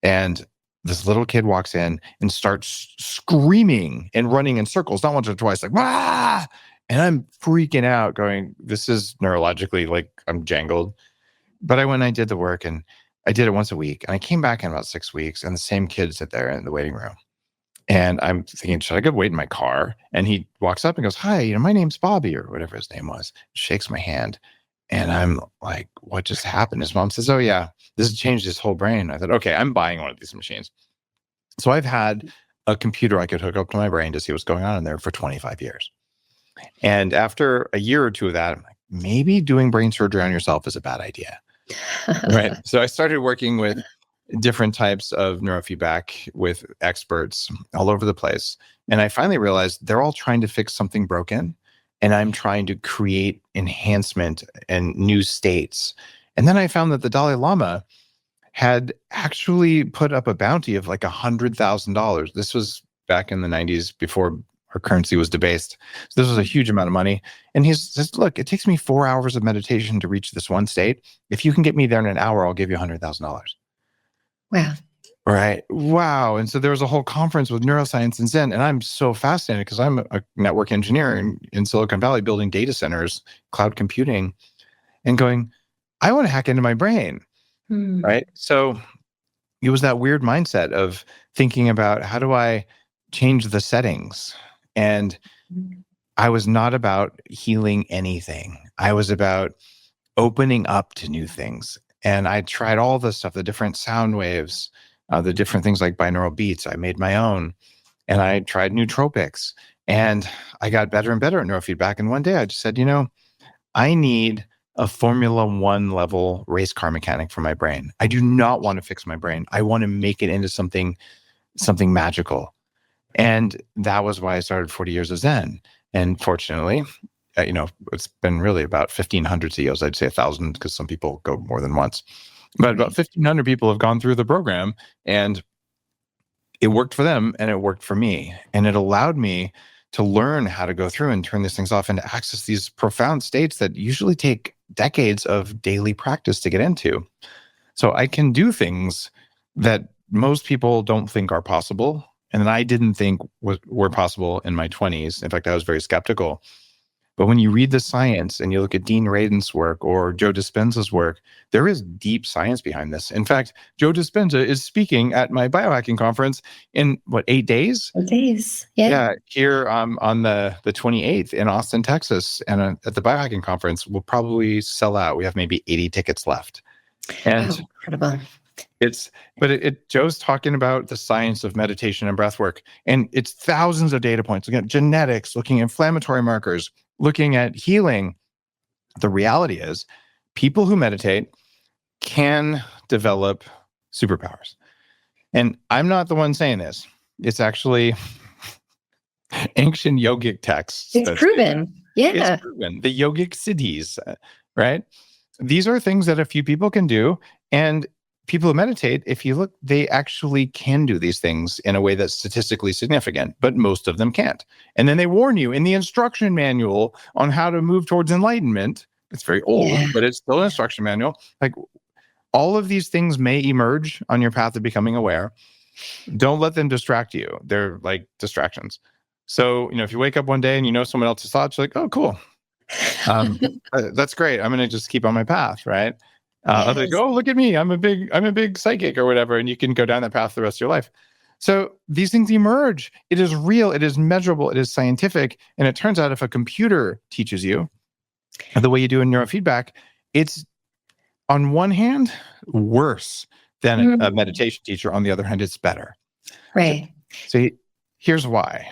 And this little kid walks in and starts screaming and running in circles, not once or twice, like, "Wah!" And I'm freaking out, going, this is neurologically, like, I'm jangled. But I went and I did the work, and I did it once a week. And I came back in about 6 weeks, and the same kid sat there in the waiting room. And I'm thinking, should I go wait in my car? And he walks up and goes, "Hi, my name's Bobby," or whatever his name was, shakes my hand. And I'm like, what just happened? His mom says, "Oh yeah, this has changed his whole brain." I thought, okay, I'm buying one of these machines. So I've had a computer I could hook up to my brain to see what's going on in there for 25 years. And after a year or two of that, I'm like, maybe doing brain surgery on yourself is a bad idea. Right. So I started working with different types of neurofeedback with experts all over the place. And I finally realized they're all trying to fix something broken. And I'm trying to create enhancement and new states. And then I found that the Dalai Lama had actually put up a bounty of like $100,000. This was back in the 90s before our currency was debased. So this was a huge amount of money. And he says, "Look, it takes me 4 hours of meditation to reach this one state. If you can get me there in an hour, I'll give you $100,000. Wow. Right. Wow. And so there was a whole conference with neuroscience and Zen. And I'm so fascinated because I'm a network engineer in Silicon Valley building data centers, cloud computing, and going, I want to hack into my brain. Right. So it was that weird mindset of thinking about, how do I change the settings? And I was not about healing anything. I was about opening up to new things. And I tried all the stuff, the different sound waves, the different things like binaural beats. I made my own, and I tried nootropics, and I got better and better at neurofeedback. And one day I just said, I need a Formula One level race car mechanic for my brain. I do not want to fix my brain. I want to make it into something magical. And that was why I started 40 Years of Zen. And fortunately, it's been really about 1,500 CEOs. I'd say 1,000 because some people go more than once. But about 1,500 people have gone through the program, and it worked for them and it worked for me. And it allowed me to learn how to go through and turn these things off and to access these profound states that usually take decades of daily practice to get into. So I can do things that most people don't think are possible, and that I didn't think were possible in my 20s. In fact, I was very skeptical. But when you read the science and you look at Dean Radin's work or Joe Dispenza's work, there is deep science behind this. In fact, Joe Dispenza is speaking at my biohacking conference in 8 days? 8 days. Yeah. Here on the 28th in Austin, Texas. And at the biohacking conference, we'll probably sell out. We have maybe 80 tickets left. And incredible. Joe's talking about the science of meditation and breath work, and it's thousands of data points, looking at genetics, looking at inflammatory markers, looking at healing. The reality is people who meditate can develop superpowers. And I'm not the one saying this. It's actually ancient yogic texts. It's proven. Yeah. It's proven. The yogic siddhis, right? These are things that a few people can do. And people who meditate, if you look, they actually can do these things in a way that's statistically significant, but most of them can't. And then they warn you in the instruction manual on how to move towards enlightenment. It's very old, but it's still an instruction manual. Like, all of these things may emerge on your path to becoming aware. Don't let them distract you. They're like distractions. So, if you wake up one day and someone else's thoughts, you're like, oh, cool. That's great. I'm going to just keep on my path, right? Others go, oh, look at me. I'm a big psychic or whatever. And you can go down that path the rest of your life. So these things emerge. It is real. It is measurable. It is scientific. And it turns out if a computer teaches you the way you do in neurofeedback, it's on one hand worse than a meditation teacher. On the other hand, it's better. Right. So here's why.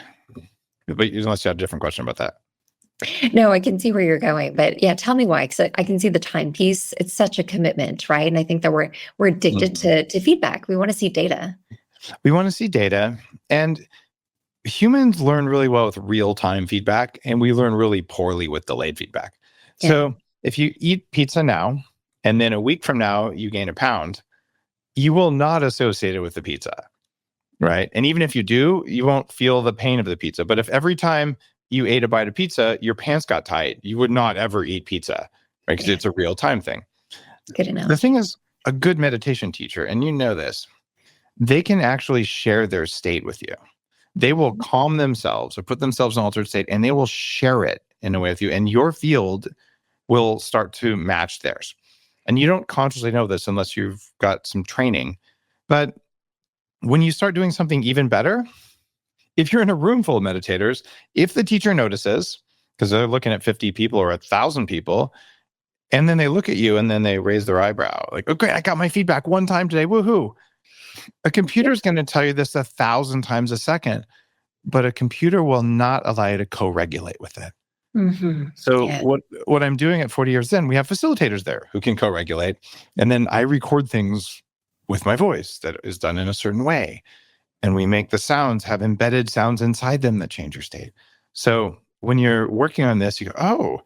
But unless you had a different question about that. No, I can see where you're going, but yeah, tell me why. Because I can see the time piece. It's such a commitment, right? And I think that we're addicted to feedback. We want to see data. We want to see data, and humans learn really well with real-time feedback, and we learn really poorly with delayed feedback. Yeah. So if you eat pizza now, and then a week from now you gain a pound, you will not associate it with the pizza, right? And even if you do, you won't feel the pain of the pizza. But if every time you ate a bite of pizza, your pants got tight. You would not ever eat pizza, right? Because it's a real time thing. Good enough. The thing is, a good meditation teacher, and you know this, they can actually share their state with you. They will calm themselves or put themselves in an altered state, and they will share it in a way with you. And your field will start to match theirs. And you don't consciously know this unless you've got some training. But when you start doing something even better, if you're in a room full of meditators, if the teacher notices, because they're looking at 50 people or 1,000 people, and then they look at you and then they raise their eyebrow, like, okay, I got my feedback one time today, woohoo. A computer is going to tell you this 1,000 times a second, but a computer will not allow you to co-regulate with it. So what I'm doing at 40 Years In, we have facilitators there who can co-regulate. And then I record things with my voice that is done in a certain way. And we make the sounds have embedded sounds inside them that change your state. So when you're working on this, you go, oh,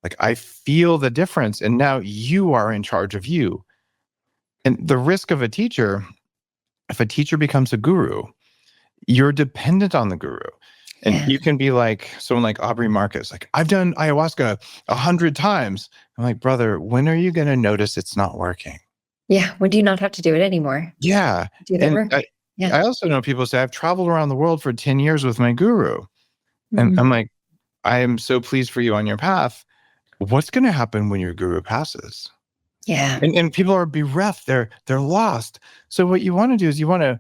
like I feel the difference. And now you are in charge of you. And the risk of a teacher, if a teacher becomes a guru, you're dependent on the guru. And you can be like someone like Aubrey Marcus, like, I've done ayahuasca 100 times. I'm like, brother, when are you going to notice it's not working? Yeah. When do you not have to do it anymore? Yeah. Do that work? I also know people say, I've traveled around the world for 10 years with my guru. And I'm like, I am so pleased for you on your path. What's going to happen when your guru passes? Yeah. And people are bereft. They're lost. So what you want to do is you want to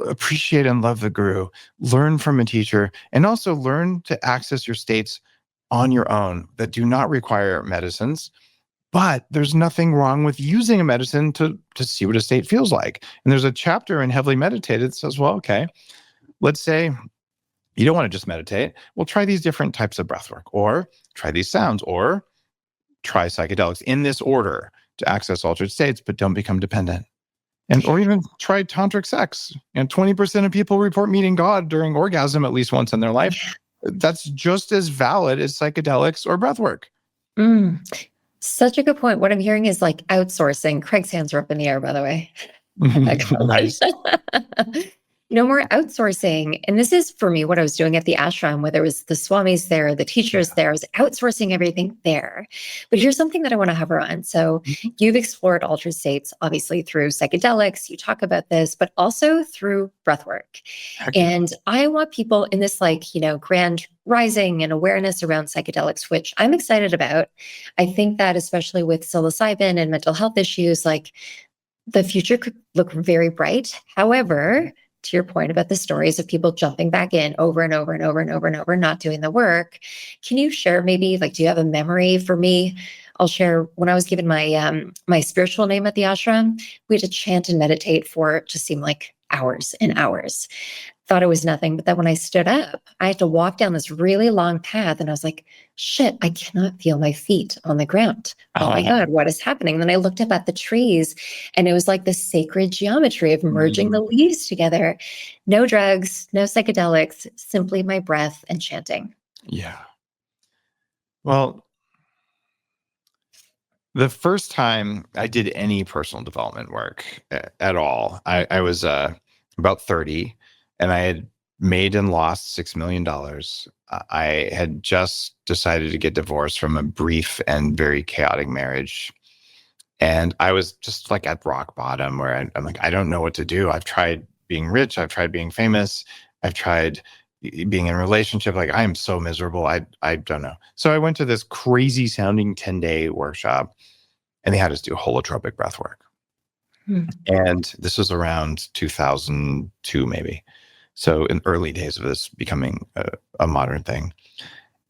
appreciate and love the guru, learn from a teacher, and also learn to access your states on your own that do not require medicines. But there's nothing wrong with using a medicine to see what a state feels like. And there's a chapter in Heavily Meditated that says, well, okay, let's say you don't want to just meditate. Well, try these different types of breath work, or try these sounds, or try psychedelics in this order to access altered states, but don't become dependent. Or even try tantric sex. And 20% of people report meeting God during orgasm at least once in their life. That's just as valid as psychedelics or breath work. Such a good point. What I'm hearing is like outsourcing. Craig's hands are up in the air, by the way. Nice. No more outsourcing. And this is for me what I was doing at the ashram, where there was the swamis there, the teachers there. I was outsourcing everything there. But here's something that I want to hover on. So you've explored altered states, obviously through psychedelics. You talk about this, but also through breathwork. And I want people in this grand rising and awareness around psychedelics, which I'm excited about. I think that especially with psilocybin and mental health issues, like the future could look very bright. However, to your point about the stories of people jumping back in over and over and over and over and over, not doing the work. Can you share maybe, do you have a memory for me? I'll share when I was given my my spiritual name at the ashram, we had to chant and meditate for it just seemed like hours and hours. Thought it was nothing. But then when I stood up, I had to walk down this really long path and I was like, shit, I cannot feel my feet on the ground. Oh my God, what is happening? And then I looked up at the trees and it was like the sacred geometry of merging the leaves together. No drugs, no psychedelics, simply my breath and chanting. Yeah. Well, the first time I did any personal development work at all, I was about 30 and I had made and lost $6 million. I had just decided to get divorced from a brief and very chaotic marriage. And I was just like at rock bottom where I'm like, I don't know what to do. I've tried being rich. I've tried being famous. I've tried being in a relationship. Like I am so miserable. I don't know. So I went to this crazy sounding 10-day workshop and they had us do holotropic breath work. And this was around 2002, maybe. So in early days of this becoming a modern thing.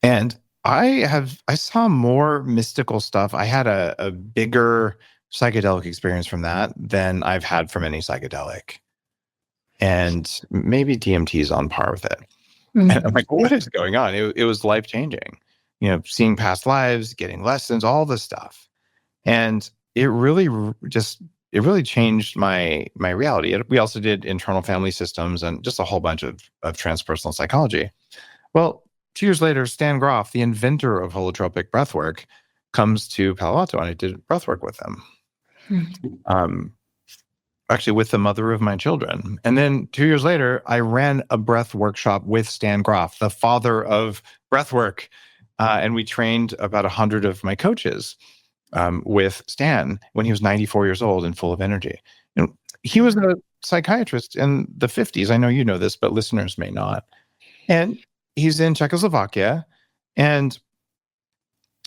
And I saw more mystical stuff. I had a bigger psychedelic experience from that than I've had from any psychedelic. And maybe DMT is on par with it. And I'm like, what is going on? It was life-changing. Seeing past lives, getting lessons, all this stuff. And it really changed my reality. We also did internal family systems and just a whole bunch of transpersonal psychology. Well, 2 years later, Stan Groff, the inventor of holotropic breathwork, comes to Palo Alto and I did breathwork with him. actually with the mother of my children. And then 2 years later, I ran a breath workshop with Stan Groff, the father of breathwork. And we trained about 100 of my coaches with Stan when he was 94 years old and full of energy. And he was a psychiatrist in the 50s. I know you know this, but listeners may not. And he's in Czechoslovakia, and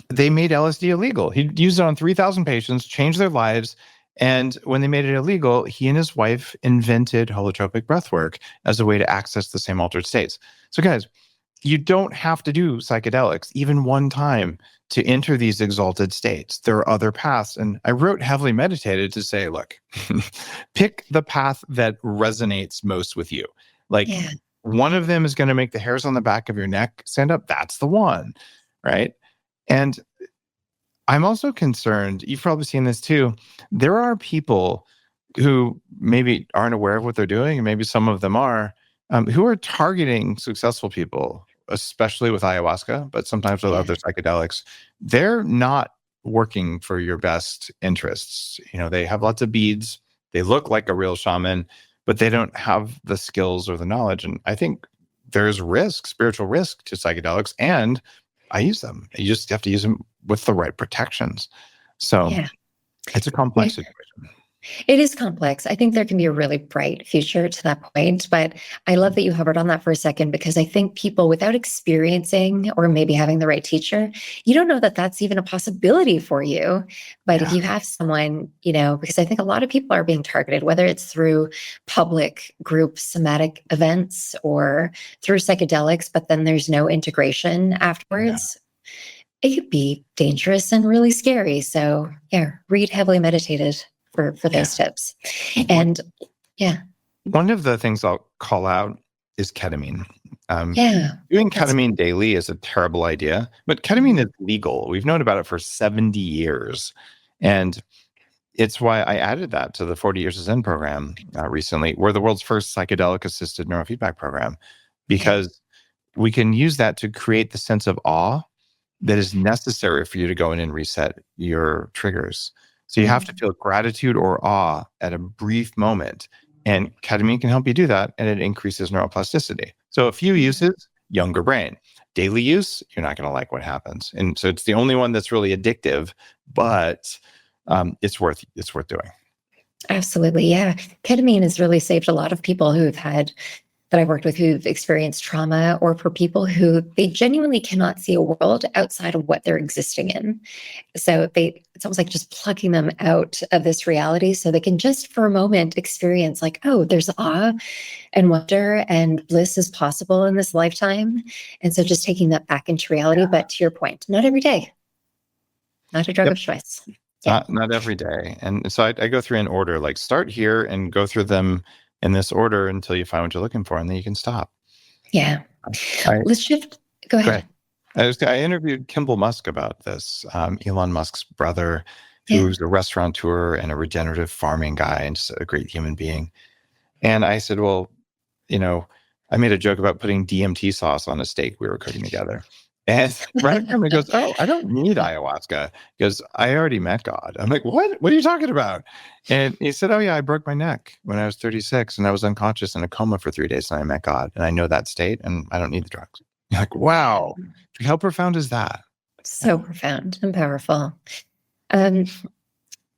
they made LSD illegal. He used it on 3,000 patients, changed their lives. And when they made it illegal, he and his wife invented holotropic breathwork as a way to access the same altered states. So guys, you don't have to do psychedelics even one time to enter these exalted states. There are other paths. And I wrote Heavily Meditated to say, look, pick the path that resonates most with you. Like one of them is going to make the hairs on the back of your neck stand up. That's the one, right? And I'm also concerned, you've probably seen this too, there are people who maybe aren't aware of what they're doing, and maybe some of them are, who are targeting successful people, especially with ayahuasca, but sometimes with other psychedelics. They're not working for your best interests. You know, they have lots of beads, they look like a real shaman, but they don't have the skills or the knowledge. And I think there's risk, spiritual risk to psychedelics, and I use them. You just have to use them with the right protections. So it's a complex situation. It is complex. I think there can be a really bright future to that point, but I love that you hovered on that for a second, because I think people without experiencing or maybe having the right teacher, you don't know that that's even a possibility for you. But if you have someone, you know, because I think a lot of people are being targeted, whether it's through public group somatic events or through psychedelics, but then there's no integration afterwards. It could be dangerous and really scary. So read Heavily Meditated for those tips. And one of the things I'll call out is ketamine. Doing ketamine daily is a terrible idea, but ketamine is legal. We've known about it for 70 years. And it's why I added that to the 40 Years of Zen program recently. We're the world's first psychedelic-assisted neurofeedback program, because we can use that to create the sense of awe that is necessary for you to go in and reset your triggers. So you have to feel gratitude or awe at a brief moment. And ketamine can help you do that, and it increases neuroplasticity. So a few uses, younger brain. Daily use, you're not going to like what happens. And so it's the only one that's really addictive, but it's worth doing. Absolutely. Yeah. Ketamine has really saved a lot of people who've had, that I've worked with, who've experienced trauma, or for people who they genuinely cannot see a world outside of what they're existing in. So it's almost like just plucking them out of this reality so they can just for a moment experience like, oh, there's awe and wonder and bliss is possible in this lifetime. And so just taking that back into reality. But to your point, not every day, not a drug of choice. Not every day. And so I go through in order, like start here and go through them in this order until you find what you're looking for, and then you can stop. Let's shift. Go ahead. I interviewed Kimball Musk about this, Elon Musk's brother, who's a restaurateur and a regenerative farming guy and just a great human being. And I said, well, you know, I made a joke about putting DMT sauce on a steak we were cooking together. And right after he goes, oh, I don't need ayahuasca. He goes, I already met God. I'm like, what? What are you talking about? And he said, oh yeah, I broke my neck when I was 36 and I was unconscious in a coma for 3 days and I met God. And I know that state and I don't need the drugs. You're like, wow, how profound is that? So profound and powerful. You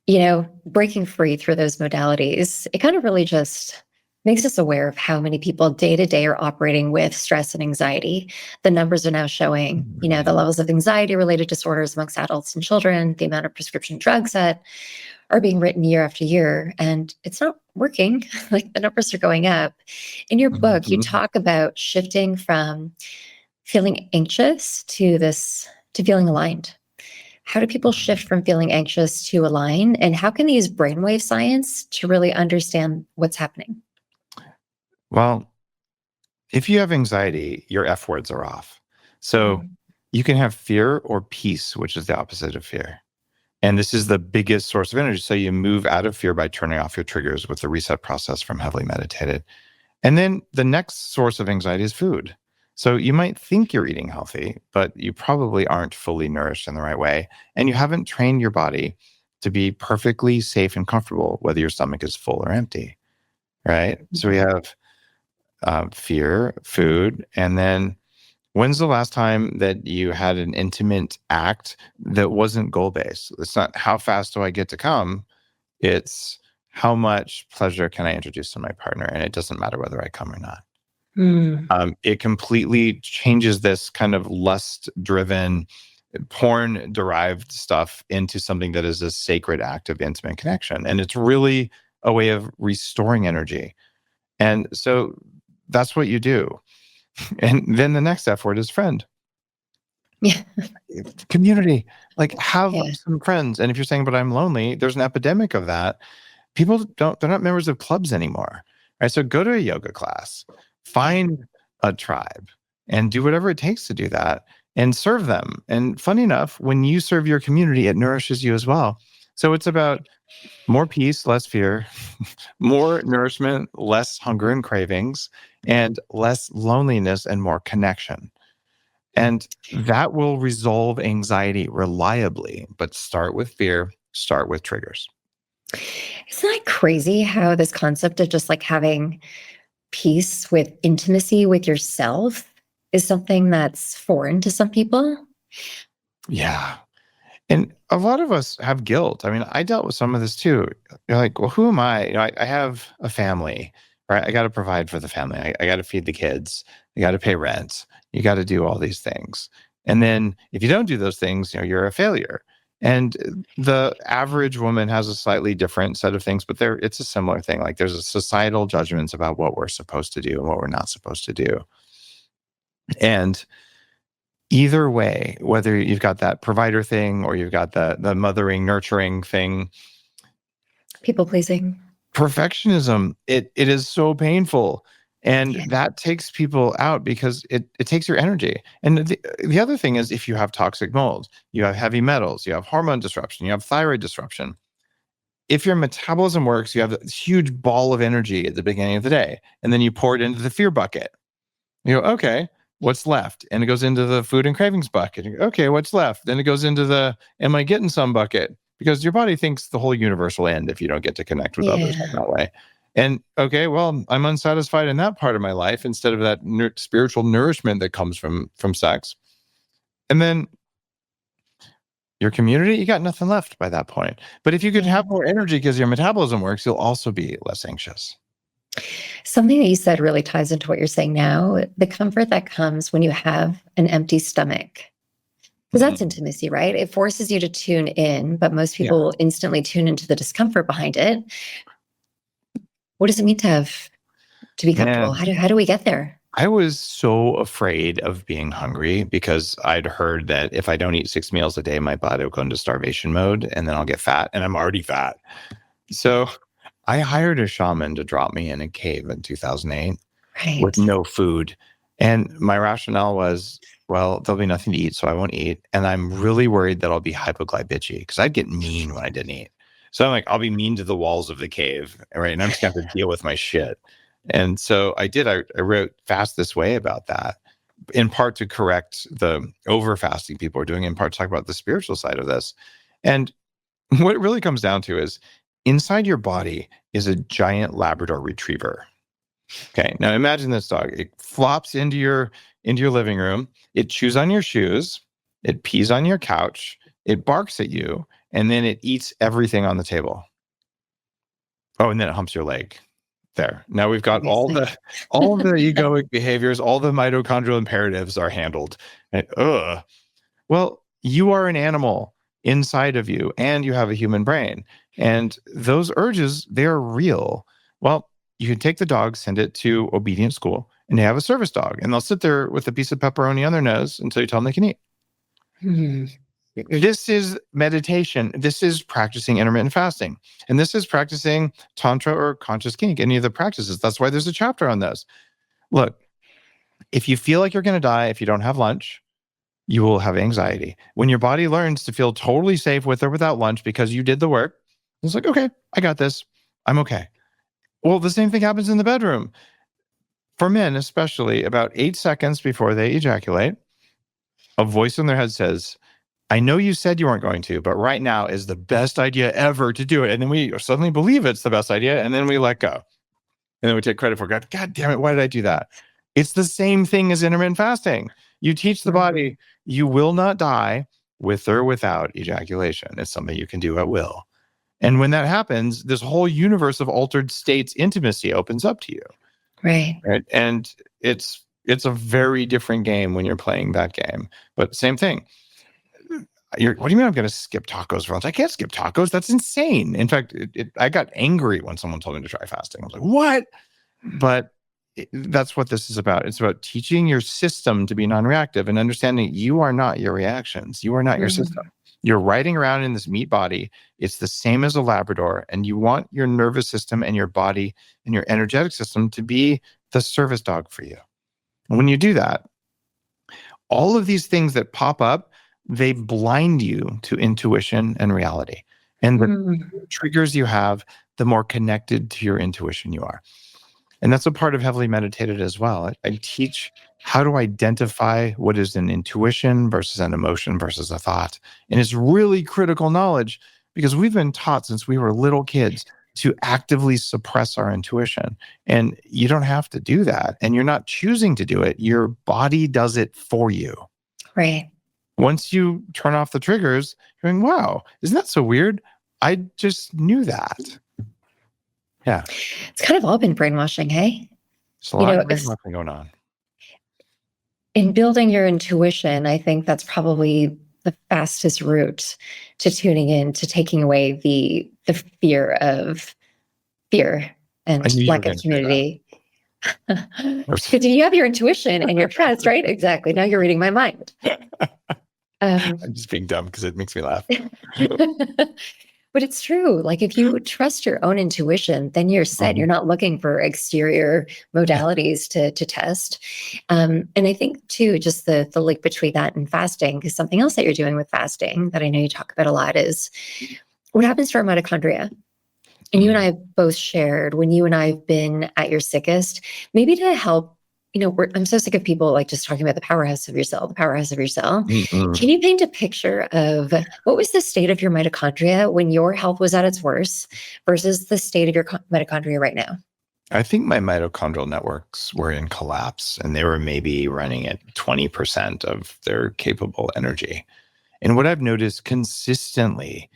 know, breaking free through those modalities, it kind of really just makes us aware of how many people day to day are operating with stress and anxiety. The numbers are now showing, you know, the levels of anxiety related disorders amongst adults and children, the amount of prescription drugs that are being written year after year, and it's not working. Like the numbers are going up. In your book, you talk about shifting from feeling anxious to feeling aligned. How do people shift from feeling anxious to aligned? And how can they use brainwave science to really understand what's happening? Well, if you have anxiety, your F words are off. So you can have fear or peace, which is the opposite of fear. And this is the biggest source of energy. So you move out of fear by turning off your triggers with the reset process from Heavily Meditated. And then the next source of anxiety is food. So you might think you're eating healthy, but you probably aren't fully nourished in the right way. And you haven't trained your body to be perfectly safe and comfortable, whether your stomach is full or empty, right? So we have fear, food, and then when's the last time that you had an intimate act that wasn't goal-based? It's not how fast do I get to come, it's how much pleasure can I introduce to my partner, and it doesn't matter whether I come or not. It completely changes this kind of lust-driven, porn-derived stuff into something that is a sacred act of intimate connection. And it's really a way of restoring energy. And so that's what you do. And then the next F word is friend. Yeah. Community. Like, have Yeah. some friends. And if you're saying, but I'm lonely, there's an epidemic of that. People they're not members of clubs anymore. Right? So go to a yoga class, find a tribe, and do whatever it takes to do that and serve them. And funny enough, when you serve your community, it nourishes you as well. So it's about more peace, less fear, more nourishment, less hunger and cravings, and less loneliness and more connection. And that will resolve anxiety reliably, but start with fear, start with triggers. Isn't that crazy how this concept of just like having peace with intimacy with yourself is something that's foreign to some people? Yeah. And a lot of us have guilt. I mean, I dealt with some of this too. You're like, well, who am I? I have a family, right? I got to provide for the family. I got to feed the kids. I got to pay rent. You got to do all these things. And then if you don't do those things, you're a failure. And the average woman has a slightly different set of things, but it's a similar thing. Like there's a societal judgments about what we're supposed to do and what we're not supposed to do. And either way, whether you've got that provider thing or you've got the mothering, nurturing thing, People pleasing. perfectionism, it is so painful. And that takes people out because it takes your energy. And the other thing is, if you have toxic mold, you have heavy metals, you have hormone disruption, you have thyroid disruption. If your metabolism works, you have a huge ball of energy at the beginning of the day, and then you pour it into the fear bucket. You go, okay, what's left? And it goes into the food and cravings bucket. You go, okay, what's left? Then it goes into the am I getting some bucket? Because your body thinks the whole universe will end if you don't get to connect with others in that way. And okay, well, I'm unsatisfied in that part of my life instead of that spiritual nourishment that comes from sex. And then your community, you got nothing left by that point. But if you could have more energy because your metabolism works, you'll also be less anxious. Something that you said really ties into what you're saying now, the comfort that comes when you have an empty stomach. Because that's intimacy, right? It forces you to tune in, but most people instantly tune into the discomfort behind it. What does it mean to be comfortable? How do we get there? I was so afraid of being hungry because I'd heard that if I don't eat 6 meals a day, my body will go into starvation mode and then I'll get fat, and I'm already fat. So I hired a shaman to drop me in a cave in 2008 with no food. And my rationale was, well, there'll be nothing to eat, so I won't eat. And I'm really worried that I'll be hypoglycemic because I'd get mean when I didn't eat. So I'm like, I'll be mean to the walls of the cave, right? And I'm just going to have to deal with my shit. And so I did. I wrote Fast This Way about that, in part to correct the over fasting people are doing, in part to talk about the spiritual side of this. And what it really comes down to is inside your body is a giant Labrador retriever. Okay, now imagine this dog. It flops into your living room. It chews on your shoes. It pees on your couch. It barks at you, and then it eats everything on the table. Oh, and then it humps your leg. There. Now we've got all the egoic behaviors, all the mitochondrial imperatives are handled. And, well, you are an animal inside of you, and you have a human brain, and those urges, they're real. Well, you can take the dog, send it to obedience school, and they have a service dog, and they'll sit there with a piece of pepperoni on their nose until you tell them they can eat. This is meditation. This is practicing intermittent fasting. And this is practicing Tantra or conscious kink, any of the practices. That's why there's a chapter on this. Look, if you feel like you're going to die if you don't have lunch, you will have anxiety. When your body learns to feel totally safe with or without lunch because you did the work, it's like, okay, I got this. I'm okay. Well, the same thing happens in the bedroom. For men, especially, about 8 seconds before they ejaculate, a voice in their head says, I know you said you weren't going to, but right now is the best idea ever to do it. And then we suddenly believe it's the best idea, and then we let go. And then we take credit for God. God damn it, why did I do that? It's the same thing as intermittent fasting. You teach the body, you will not die with or without ejaculation. It's something you can do at will. And when that happens, this whole universe of altered states intimacy opens up to you. Right. And it's a very different game when you're playing that game. But same thing. What do you mean I'm going to skip tacos for lunch? I can't skip tacos. That's insane. In fact, I got angry when someone told me to try fasting. I was like, what? But that's what this is about. It's about teaching your system to be non-reactive and understanding you are not your reactions. You are not your system. You're riding around in this meat body. It's the same as a Labrador, and you want your nervous system and your body and your energetic system to be the service dog for you. And when you do that, all of these things that pop up, they blind you to intuition and reality. And the triggers you have, the more connected to your intuition you are. And that's a part of heavily meditated as well. I teach how to identify what is an intuition versus an emotion versus a thought. And it's really critical knowledge because we've been taught since we were little kids to actively suppress our intuition. And you don't have to do that. And you're not choosing to do it. Your body does it for you. Right. Once you turn off the triggers, you're going, wow, isn't that so weird? I just knew that. Yeah. It's kind of all been brainwashing, hey? There's a lot of brainwashing going on. In building your intuition, I think that's probably the fastest route to tuning in, to taking away the fear and lack of community. Because you have your intuition and your trust, right? Exactly. Now you're reading my mind. I'm just being dumb because it makes me laugh. But it's true. Like if you trust your own intuition, then you're set. You're not looking for exterior modalities to test. And I think too, just the link between that and fasting, because something else that you're doing with fasting that I know you talk about a lot is what happens to our mitochondria. And you and I have both shared when you and I have been at your sickest, maybe to help. I'm so sick of people like just talking about the powerhouse of your cell, the powerhouse of your cell. Can you paint a picture of what was the state of your mitochondria when your health was at its worst versus the state of your mitochondria right now? I think my mitochondrial networks were in collapse and they were maybe running at 20% of their capable energy. And what I've noticed consistently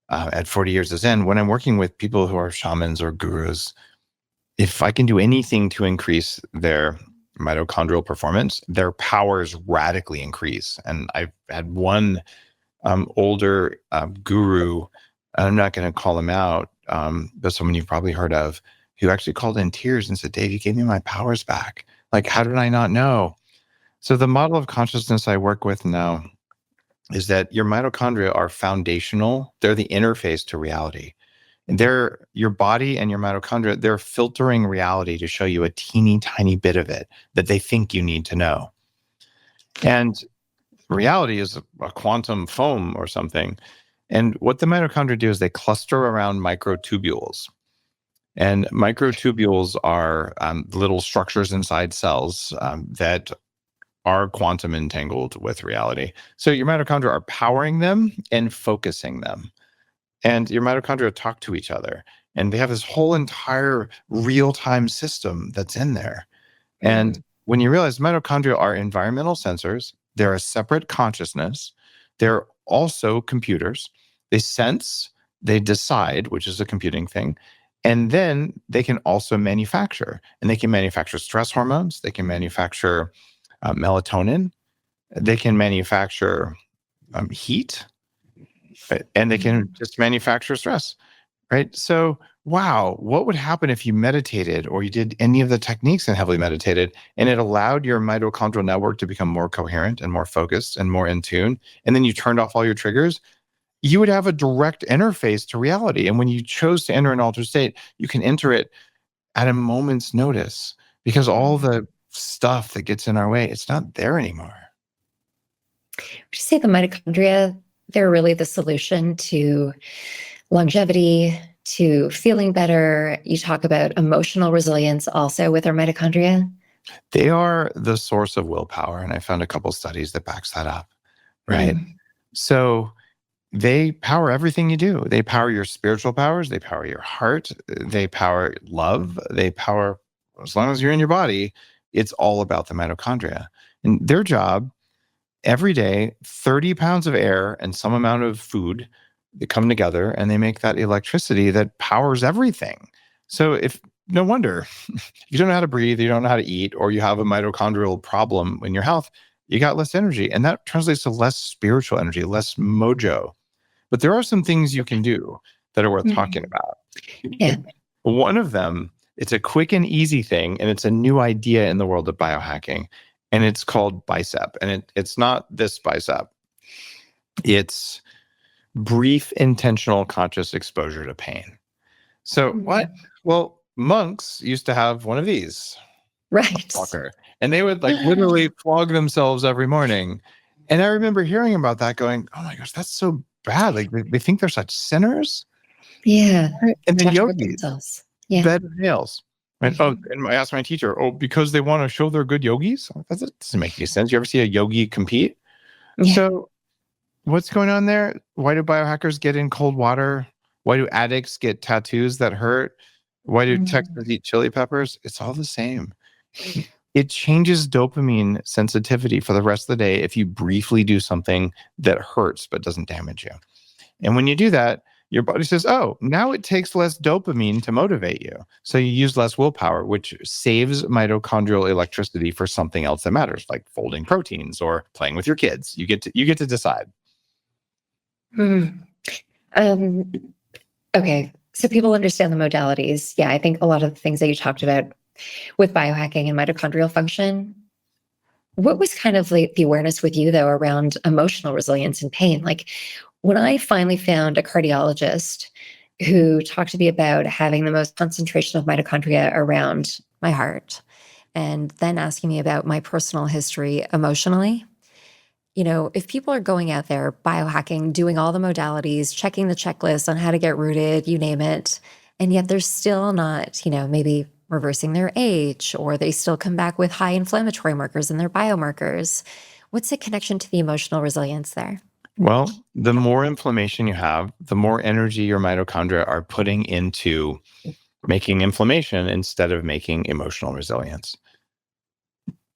at 40 years of Zen, when I'm working with people who are shamans or gurus, if I can do anything to increase their mitochondrial performance, their powers radically increase. And I've had one older guru, I'm not going to call him out, but someone you've probably heard of, who actually called in tears and said, Dave, you gave me my powers back. Like, how did I not know? So the model of consciousness I work with now is that your mitochondria are foundational. They're the interface to reality. Your body and your mitochondria, they're filtering reality to show you a teeny tiny bit of it that they think you need to know. And reality is a quantum foam or something. And what the mitochondria do is they cluster around microtubules. And microtubules are little structures inside cells that are quantum entangled with reality. So your mitochondria are powering them and focusing them. And your mitochondria talk to each other. And they have this whole entire real-time system that's in there. And when you realize mitochondria are environmental sensors, they're a separate consciousness. They're also computers. They sense, they decide, which is a computing thing. And then they can also manufacture. And they can manufacture stress hormones. They can manufacture melatonin. They can manufacture heat. And they can just manufacture stress, right? So, wow, what would happen if you meditated or you did any of the techniques and heavily meditated and it allowed your mitochondrial network to become more coherent and more focused and more in tune, and then you turned off all your triggers? You would have a direct interface to reality. And when you chose to enter an altered state, you can enter it at a moment's notice because all the stuff that gets in our way, it's not there anymore. Would you say the mitochondria, they're really the solution to longevity, to feeling better? You talk about emotional resilience also with our mitochondria. They are the source of willpower. And I found a couple studies that backs that up, right? So they power everything you do. They power your spiritual powers. They power your heart. They power love. They power, as long as you're in your body, it's all about the mitochondria. And their job every day, 30 pounds of air and some amount of food, they come together and they make that electricity that powers everything. So no wonder, if you don't know how to breathe, you don't know how to eat, or you have a mitochondrial problem in your health, you got less energy. And that translates to less spiritual energy, less mojo. But there are some things you can do that are worth talking about. Yeah. One of them, it's a quick and easy thing, and it's a new idea in the world of biohacking, and it's called bicep. And it's not this bicep. It's brief, intentional, conscious exposure to pain. So what? Well, monks used to have one of these. Right. Walker, and they would literally flog themselves every morning. And I remember hearing about that going, oh my gosh, that's so bad. They think they're such sinners. Yeah. And then Josh hurt yogis, themselves. Yeah. bed of nails. Right? Oh, and I asked my teacher, because they want to show they're good yogis? That doesn't make any sense. You ever see a yogi compete? Yeah. So what's going on there? Why do biohackers get in cold water? Why do addicts get tattoos that hurt? Why do Texans eat chili peppers? It's all the same. It changes dopamine sensitivity for the rest of the day if you briefly do something that hurts but doesn't damage you. And when you do that, your body says, oh, now it takes less dopamine to motivate you. So you use less willpower, which saves mitochondrial electricity for something else that matters, like folding proteins or playing with your kids. You get to decide. Okay. So people understand the modalities. Yeah, I think a lot of the things that you talked about with biohacking and mitochondrial function. What was kind of the awareness with you, though, around emotional resilience and pain? Like when I finally found a cardiologist who talked to me about having the most concentration of mitochondria around my heart, and then asking me about my personal history emotionally. If people are going out there biohacking, doing all the modalities, checking the checklist on how to get rooted, you name it, and yet they're still not, maybe reversing their age, or they still come back with high inflammatory markers in their biomarkers. What's the connection to the emotional resilience there? Well, the more inflammation you have, the more energy your mitochondria are putting into making inflammation instead of making emotional resilience.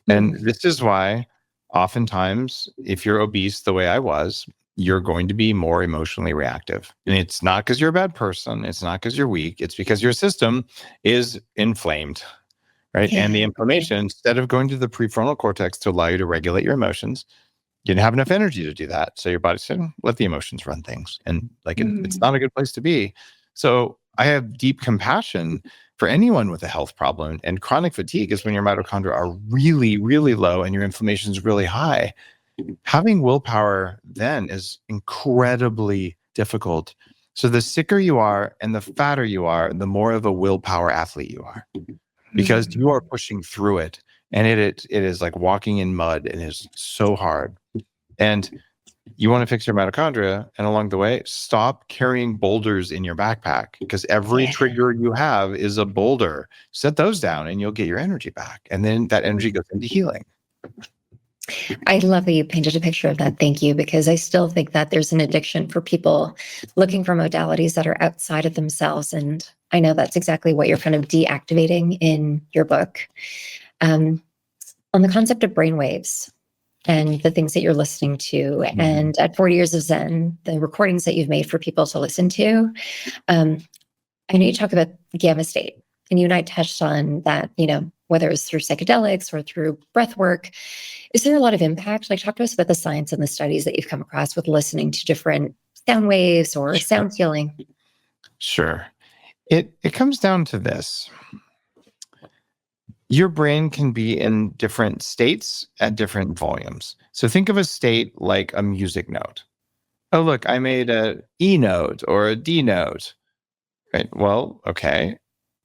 And this is why oftentimes, if you're obese the way I was, you're going to be more emotionally reactive. And it's not because you're a bad person. It's not because you're weak. It's because your system is inflamed, right? Yeah. And the inflammation, instead of going to the prefrontal cortex to allow you to regulate your emotions, you didn't have enough energy to do that. So your body said, let the emotions run things. And it's not a good place to be. So I have deep compassion for anyone with a health problem. And chronic fatigue is when your mitochondria are really, really low and your inflammation is really high. Having willpower then is incredibly difficult. So the sicker you are and the fatter you are, the more of a willpower athlete you are, because you are pushing through it. And it is like walking in mud, and it is so hard. And you want to fix your mitochondria, and along the way, stop carrying boulders in your backpack, because every trigger you have is a boulder. Set those down and you'll get your energy back. And then that energy goes into healing. I love that you painted a picture of that. Thank you, because I still think that there's an addiction for people looking for modalities that are outside of themselves. And I know that's exactly what you're kind of deactivating in your book. On the concept of brainwaves and the things that you're listening to, and at 40 Years of Zen, the recordings that you've made for people to listen to. I know you talk about gamma state, and you and I touched on that, whether it's through psychedelics or through breath work. Is there a lot of impact? Talk to us about the science and the studies that you've come across with listening to different sound waves or sound healing. Sure. It comes down to this. Your brain can be in different states at different volumes. So think of a state like a music note. Oh, look, I made a E note or a D note. Right. Well, okay.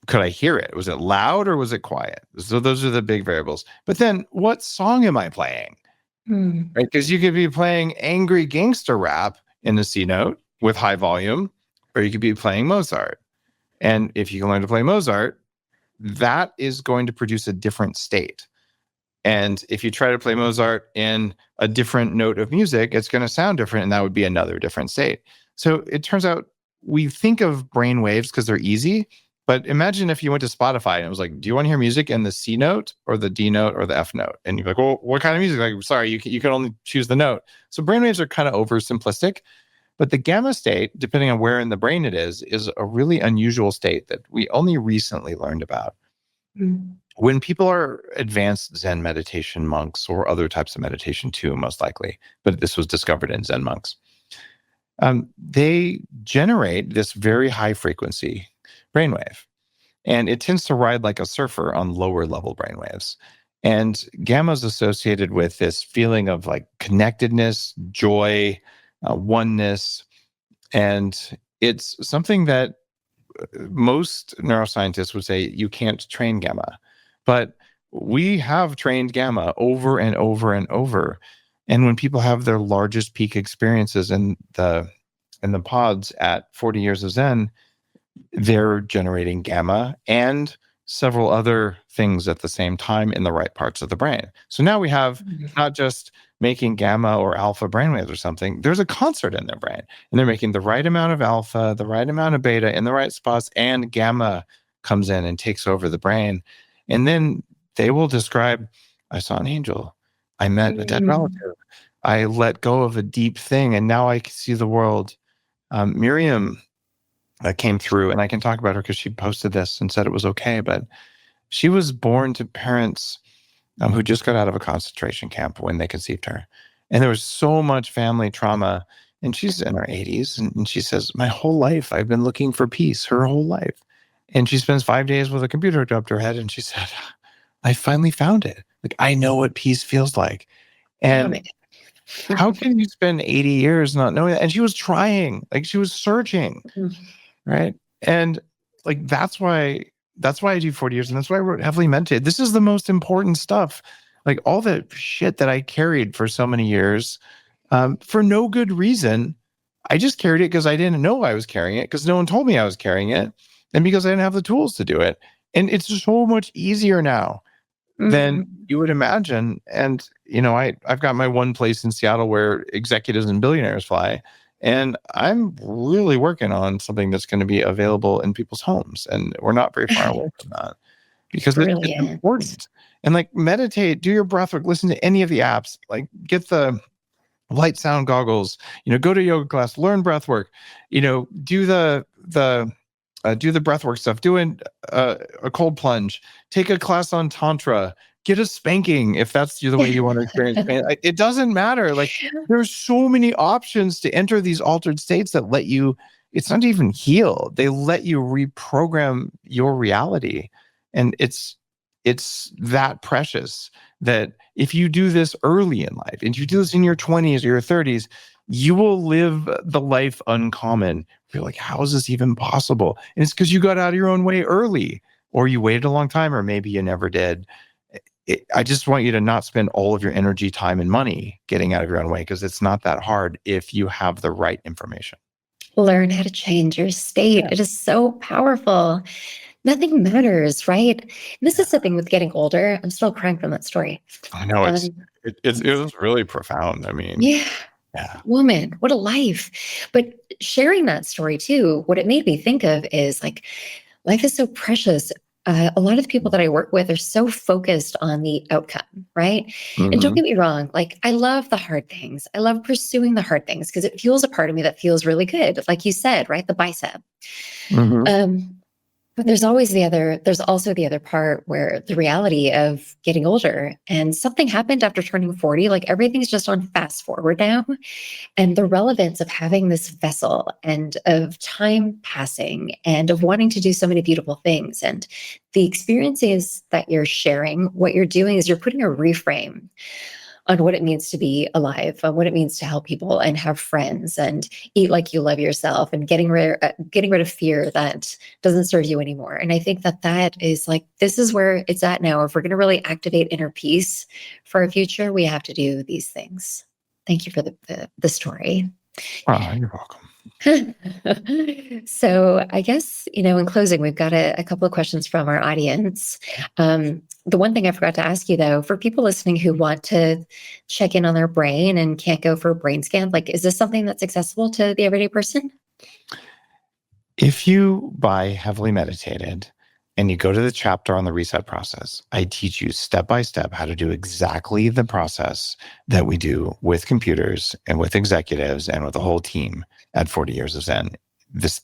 Could I hear it? Was it loud or was it quiet? So those are the big variables. But then what song am I playing? Right? Because you could be playing angry gangster rap in the C note with high volume, or you could be playing Mozart. And if you can learn to play Mozart, that is going to produce a different state. And if you try to play Mozart in a different note of music, it's going to sound different, and that would be another different state. So it turns out we think of brain waves because they're easy, but imagine if you went to Spotify and it was like, do you want to hear music in the C note or the D note or the F note? And you're like, well, what kind of music? Like, sorry, you can only choose the note. So brainwaves are kind of oversimplistic, but the gamma state, depending on where in the brain it is a really unusual state that we only recently learned about. When people are advanced Zen meditation monks, or other types of meditation too, most likely, but this was discovered in Zen monks, they generate this very high frequency brainwave. And it tends to ride like a surfer on lower level brainwaves. And gamma is associated with this feeling of like connectedness, joy, oneness. And it's something that most neuroscientists would say you can't train gamma. But we have trained gamma over and over and over. And when people have their largest peak experiences in the pods at 40 years of Zen, they're generating gamma and several other things at the same time in the right parts of the brain. So now we have not just making gamma or alpha brainwaves or something, there's a concert in their brain, and they're making the right amount of alpha, the right amount of beta in the right spots, and gamma comes in and takes over the brain. And then they will describe, I saw an angel, I met a dead relative, I let go of a deep thing, and now I can see the world. Miriam came through, and I can talk about her because she posted this and said it was okay, but she was born to parents who just got out of a concentration camp when they conceived her. And there was so much family trauma, and she's in her 80s, and she says, my whole life, I've been looking for peace, her whole life. And she spends 5 days with a computer hooked up to her head, and she said, I finally found it. Like, I know what peace feels like. And how can you spend 80 years not knowing that? And she was trying, like she was searching. Right. And like, that's why I do 40 years. And that's why I wrote Heavily Meditated. This is the most important stuff. Like all the shit that I carried for so many years, for no good reason. I just carried it because I didn't know I was carrying it, because no one told me I was carrying it, and because I didn't have the tools to do it. And it's so much easier now than you would imagine. And, you know, I've got my one place in Seattle where executives and billionaires fly. And I'm really working on something that's going to be available in people's homes. And we're not very far away from that, because it's important. And like, meditate, do your breath work, listen to any of the apps, like get the light sound goggles, you know, go to yoga class, learn breath work, you know, do the breath work stuff, doing a cold plunge, take a class on Tantra, get a spanking if that's the way you want to experience pain. It doesn't matter. Like, there's so many options to enter these altered states that let you, it's not even heal. They let you reprogram your reality. And it's that precious that if you do this early in life, and you do this in your 20s or your 30s, you will live the life uncommon. You're like, how is this even possible? And it's because you got out of your own way early, or you waited a long time, or maybe you never did. I just want you to not spend all of your energy, time, and money getting out of your own way, because it's not that hard if you have the right information. Learn how to change your state. It is so powerful. Nothing matters, right? This is the thing with getting older. I'm still crying from that story. I know, it was really profound. I mean, yeah. Woman, what a life. But sharing that story too, what it made me think of is like, life is so precious. A lot of the people that I work with are so focused on the outcome, right? And don't get me wrong, like, I love the hard things. I love pursuing the hard things because it fuels a part of me that feels really good. Like you said, right? The bicep. But there's also the other part where the reality of getting older, and something happened after turning 40, like everything's just on fast forward now. And the relevance of having this vessel, and of time passing, and of wanting to do so many beautiful things. And the experiences that you're sharing, what you're doing is you're putting a reframe on what it means to be alive, on what it means to help people and have friends and eat like you love yourself, and getting rid of fear that doesn't serve you anymore. And I think that is like, this is where it's at now. If we're going to really activate inner peace for our future, we have to do these things. Thank you for the story. Oh, you're welcome. So I guess, in closing, we've got a couple of questions from our audience. The one thing I forgot to ask you, though, for people listening who want to check in on their brain and can't go for a brain scan, like, is this something that's accessible to the everyday person? If you buy Heavily Meditated and you go to the chapter on the reset process, I teach you step by step how to do exactly the process that we do with computers and with executives and with the whole team at 40 Years of Zen.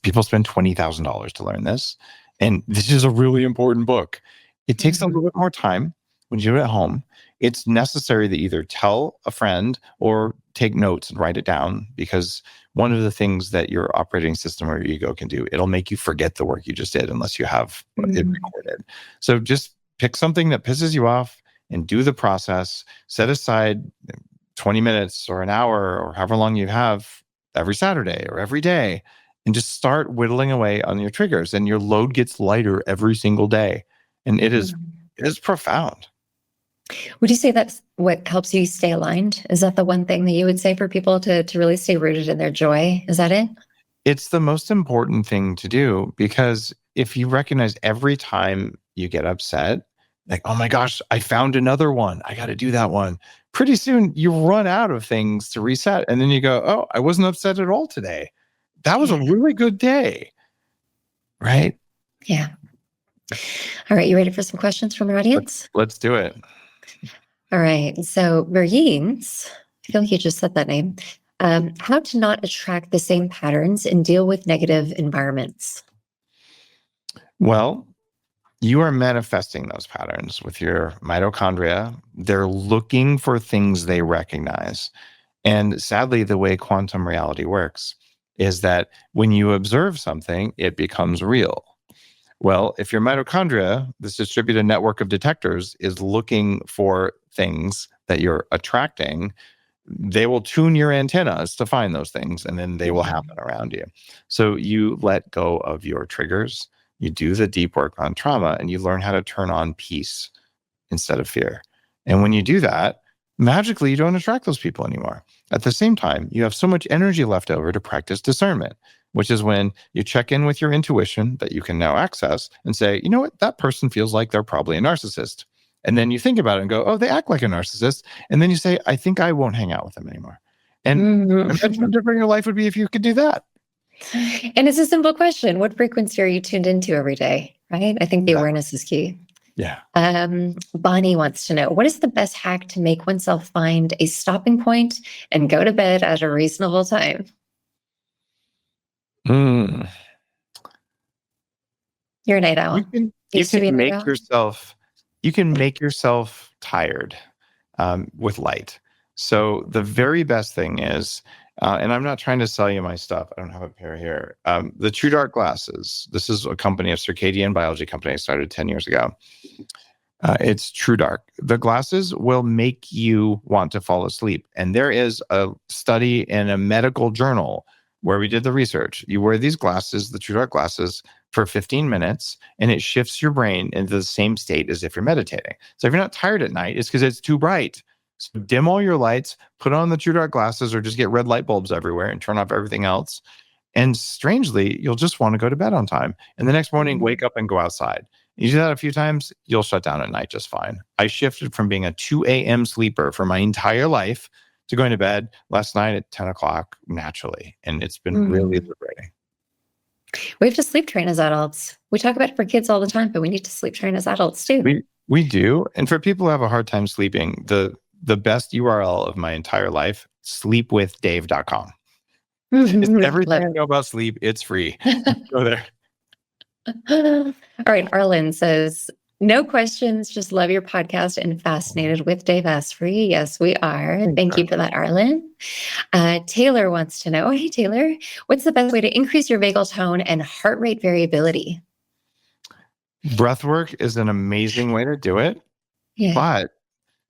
People spend $20,000 to learn this. And this is a really important book. It takes a little bit more time when you do it at home. It's necessary to either tell a friend or take notes and write it down, because one of the things that your operating system or your ego can do, it'll make you forget the work you just did unless you have it recorded. So just pick something that pisses you off and do the process. Set aside 20 minutes or an hour or however long you have every Saturday or every day, and just start whittling away on your triggers, and your load gets lighter every single day. And it is profound. Would you say that's what helps you stay aligned? Is that the one thing that you would say for people to really stay rooted in their joy? Is that it? It's the most important thing to do, because if you recognize every time you get upset, like, oh my gosh, I found another one, I got to do that one. Pretty soon you run out of things to reset. And then you go, oh, I wasn't upset at all today. That was a really good day. Right? Yeah. All right. You ready for some questions from our audience? Let's do it. All right. So Marines, I feel like you just said that name. How to not attract the same patterns and deal with negative environments. Well, you are manifesting those patterns with your mitochondria. They're looking for things they recognize. And sadly, the way quantum reality works is that when you observe something, it becomes real. Well, if your mitochondria, this distributed network of detectors, is looking for things that you're attracting, they will tune your antennas to find those things, and then they will happen around you. So you let go of your triggers, you do the deep work on trauma, and you learn how to turn on peace instead of fear. And when you do that, magically, you don't attract those people anymore. At the same time, you have so much energy left over to practice discernment, which is when you check in with your intuition that you can now access and say, you know what, that person feels like they're probably a narcissist. And then you think about it and go, oh, they act like a narcissist. And then you say, I think I won't hang out with them anymore. And imagine how different your life would be if you could do that. And it's a simple question. What frequency are you tuned into every day? Right? I think the awareness is key. Yeah. Bonnie wants to know, what is the best hack to make oneself find a stopping point and go to bed at a reasonable time? Mm. You're a night owl. You can make yourself tired with light. So the very best thing is, and I'm not trying to sell you my stuff, I don't have a pair here. The True Dark glasses. This is a company, a circadian biology company I started 10 years ago. It's True Dark. The glasses will make you want to fall asleep. And there is a study in a medical journal where we did the research. You wear these glasses, the True Dark glasses, for 15 minutes, and it shifts your brain into the same state as if you're meditating. So if you're not tired at night, it's because it's too bright. So dim all your lights, put on the True Dark glasses, or just get red light bulbs everywhere and turn off everything else. And strangely, you'll just want to go to bed on time. And the next morning, wake up and go outside. You do that a few times, you'll shut down at night just fine. I shifted from being a 2 a.m. sleeper for my entire life to going to bed last night at 10 o'clock naturally. And it's been really liberating. We have to sleep train as adults. We talk about it for kids all the time, but we need to sleep train as adults too. We do. And for people who have a hard time sleeping, the best URL of my entire life, sleepwithdave.com. It's everything I know about sleep. It's free. Go there. All right. Arlen says, no questions, just love your podcast and fascinated with Dave Asprey. Yes, we are. Thank you for that, Arlen. Taylor wants to know, hey, Taylor, what's the best way to increase your vagal tone and heart rate variability? Breathwork is an amazing way to do it. Yeah. But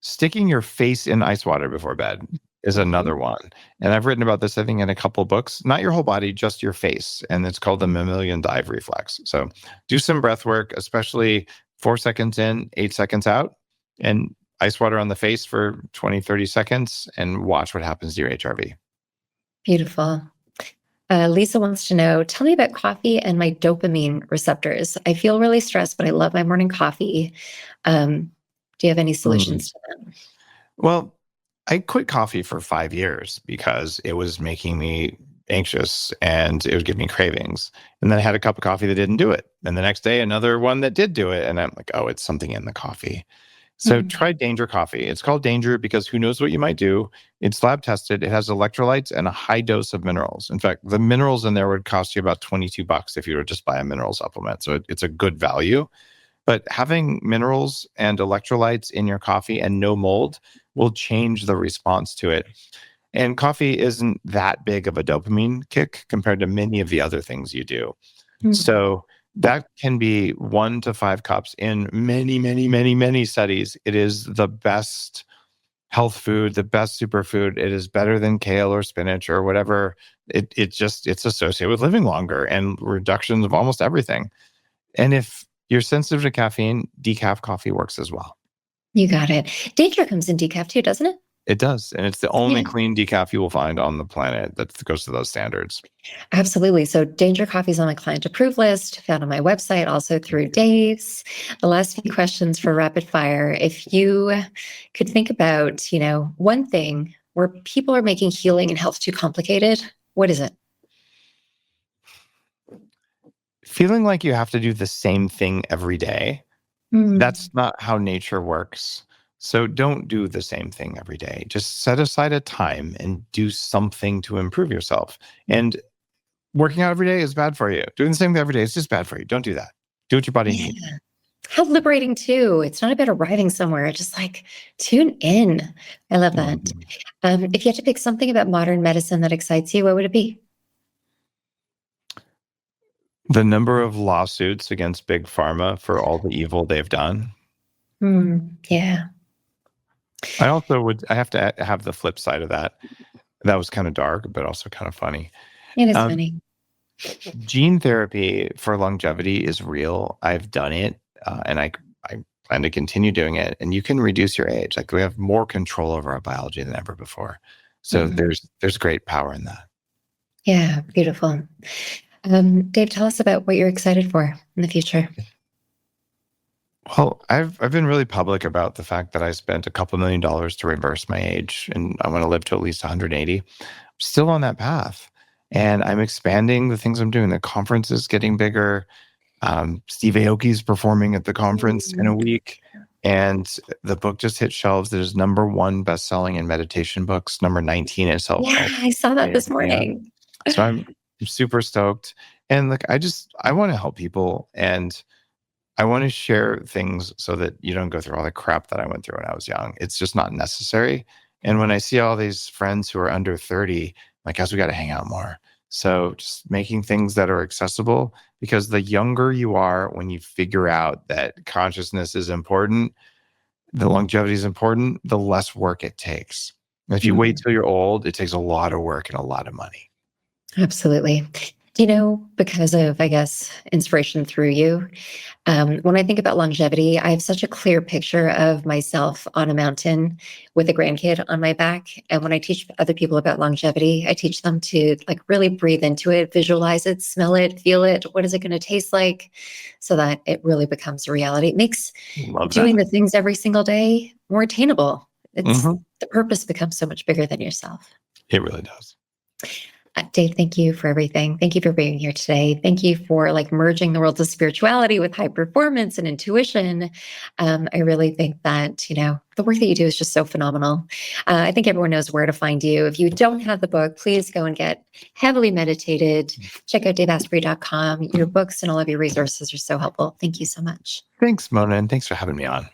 sticking your face in ice water before bed is another one. And I've written about this, I think, in a couple books. Not your whole body, just your face. And it's called the mammalian dive reflex. So do some breath work, especially 4 seconds in, 8 seconds out, and ice water on the face for 20, 30 seconds, and watch what happens to your HRV. Beautiful. Lisa wants to know, tell me about coffee and my dopamine receptors. I feel really stressed, but I love my morning coffee. Do you have any Mm. solutions to that? Well, I quit coffee for 5 years because it was making me anxious and it was giving me cravings. And then I had a cup of coffee that didn't do it. And the next day, another one that did do it. And I'm like, oh, it's something in the coffee. So Mhm. try Danger Coffee. It's called Danger because who knows what you might do. It's lab tested. It has electrolytes and a high dose of minerals. In fact, the minerals in there would cost you about $22 if you were to just buy a mineral supplement. So it's a good value. But having minerals and electrolytes in your coffee and no mold will change the response to it. And coffee isn't that big of a dopamine kick compared to many of the other things you do. Mhm. So that can be 1 to 5 cups in many, many, many, many studies. It is the best health food, the best superfood. It is better than kale or spinach or whatever. It's associated with living longer and reductions of almost everything. And if you're sensitive to caffeine, decaf coffee works as well. You got it. Danger comes in decaf too, doesn't it? It does. And it's the only Yeah. clean decaf you will find on the planet that goes to those standards. Absolutely. So Danger Coffee is on my client approved list, found on my website, also through Dave's. The last few questions for rapid fire. If you could think about, one thing where people are making healing and health too complicated, what is it? Feeling like you have to do the same thing every day, that's Mm, not how nature works. So don't do the same thing every day. Just set aside a time and do something to improve yourself. And working out every day is bad for you. Doing the same thing every day is just bad for you. Don't do that. Do what your body needs. yeah. How liberating too. It's not about arriving somewhere. Just like tune in. I love that. Mhm. If you had to pick something about modern medicine that excites you, what would it be? The number of lawsuits against big pharma for all the evil they've done. Yeah, I have to have the flip side of that. That was kind of dark, but also kind of funny. it is Um, funny. Gene therapy for longevity is real. I've done it, and I plan to continue doing it. And you can reduce your age. Like we have more control over our biology than ever before. So Mhm. there's great power in that. Yeah, beautiful. Dave, tell us about what you're excited for in the future. Well, I've been really public about the fact that I spent a couple $1 million to reverse my age, and I want to live to at least 180. I'm still on that path, and I'm expanding the things I'm doing. The conference is getting bigger. Steve Aoki's performing at the conference in a Mm. week, and the book just hit shelves. It is #1 bestselling in meditation books, number 19 in Yeah, self-help. I saw that this Yeah. morning. So I'm super stoked. And like I want to help people, and I want to share things so that you don't go through all the crap that I went through when I was young. It's just not necessary. And when I see all these friends who are under 30, like, guys, we got to hang out more. So just making things that are accessible, because the younger you are, when you figure out that consciousness is important, the longevity is important, the less work it takes. If you wait Mhm. till you're old, it takes a lot of work and a lot of money. Absolutely. Do you know, because of, I guess, inspiration through you, when I think about longevity, I have such a clear picture of myself on a mountain with a grandkid on my back. And when I teach other people about longevity, I teach them to like really breathe into it, visualize it, smell it, feel it. What is it going to taste like? So that it really becomes a reality. It makes Love that. doing the things every single day more attainable. It's Mhm. the purpose becomes so much bigger than yourself. It really does. Dave, thank you for everything. Thank you for being here today. Thank you for like merging the worlds of spirituality with high performance and intuition. I really think that, the work that you do is just so phenomenal. I think everyone knows where to find you. If you don't have the book, please go and get Heavily Meditated. Check out daveasprey.com. Your books and all of your resources are so helpful. Thank you so much. Thanks, Mona, and thanks for having me on.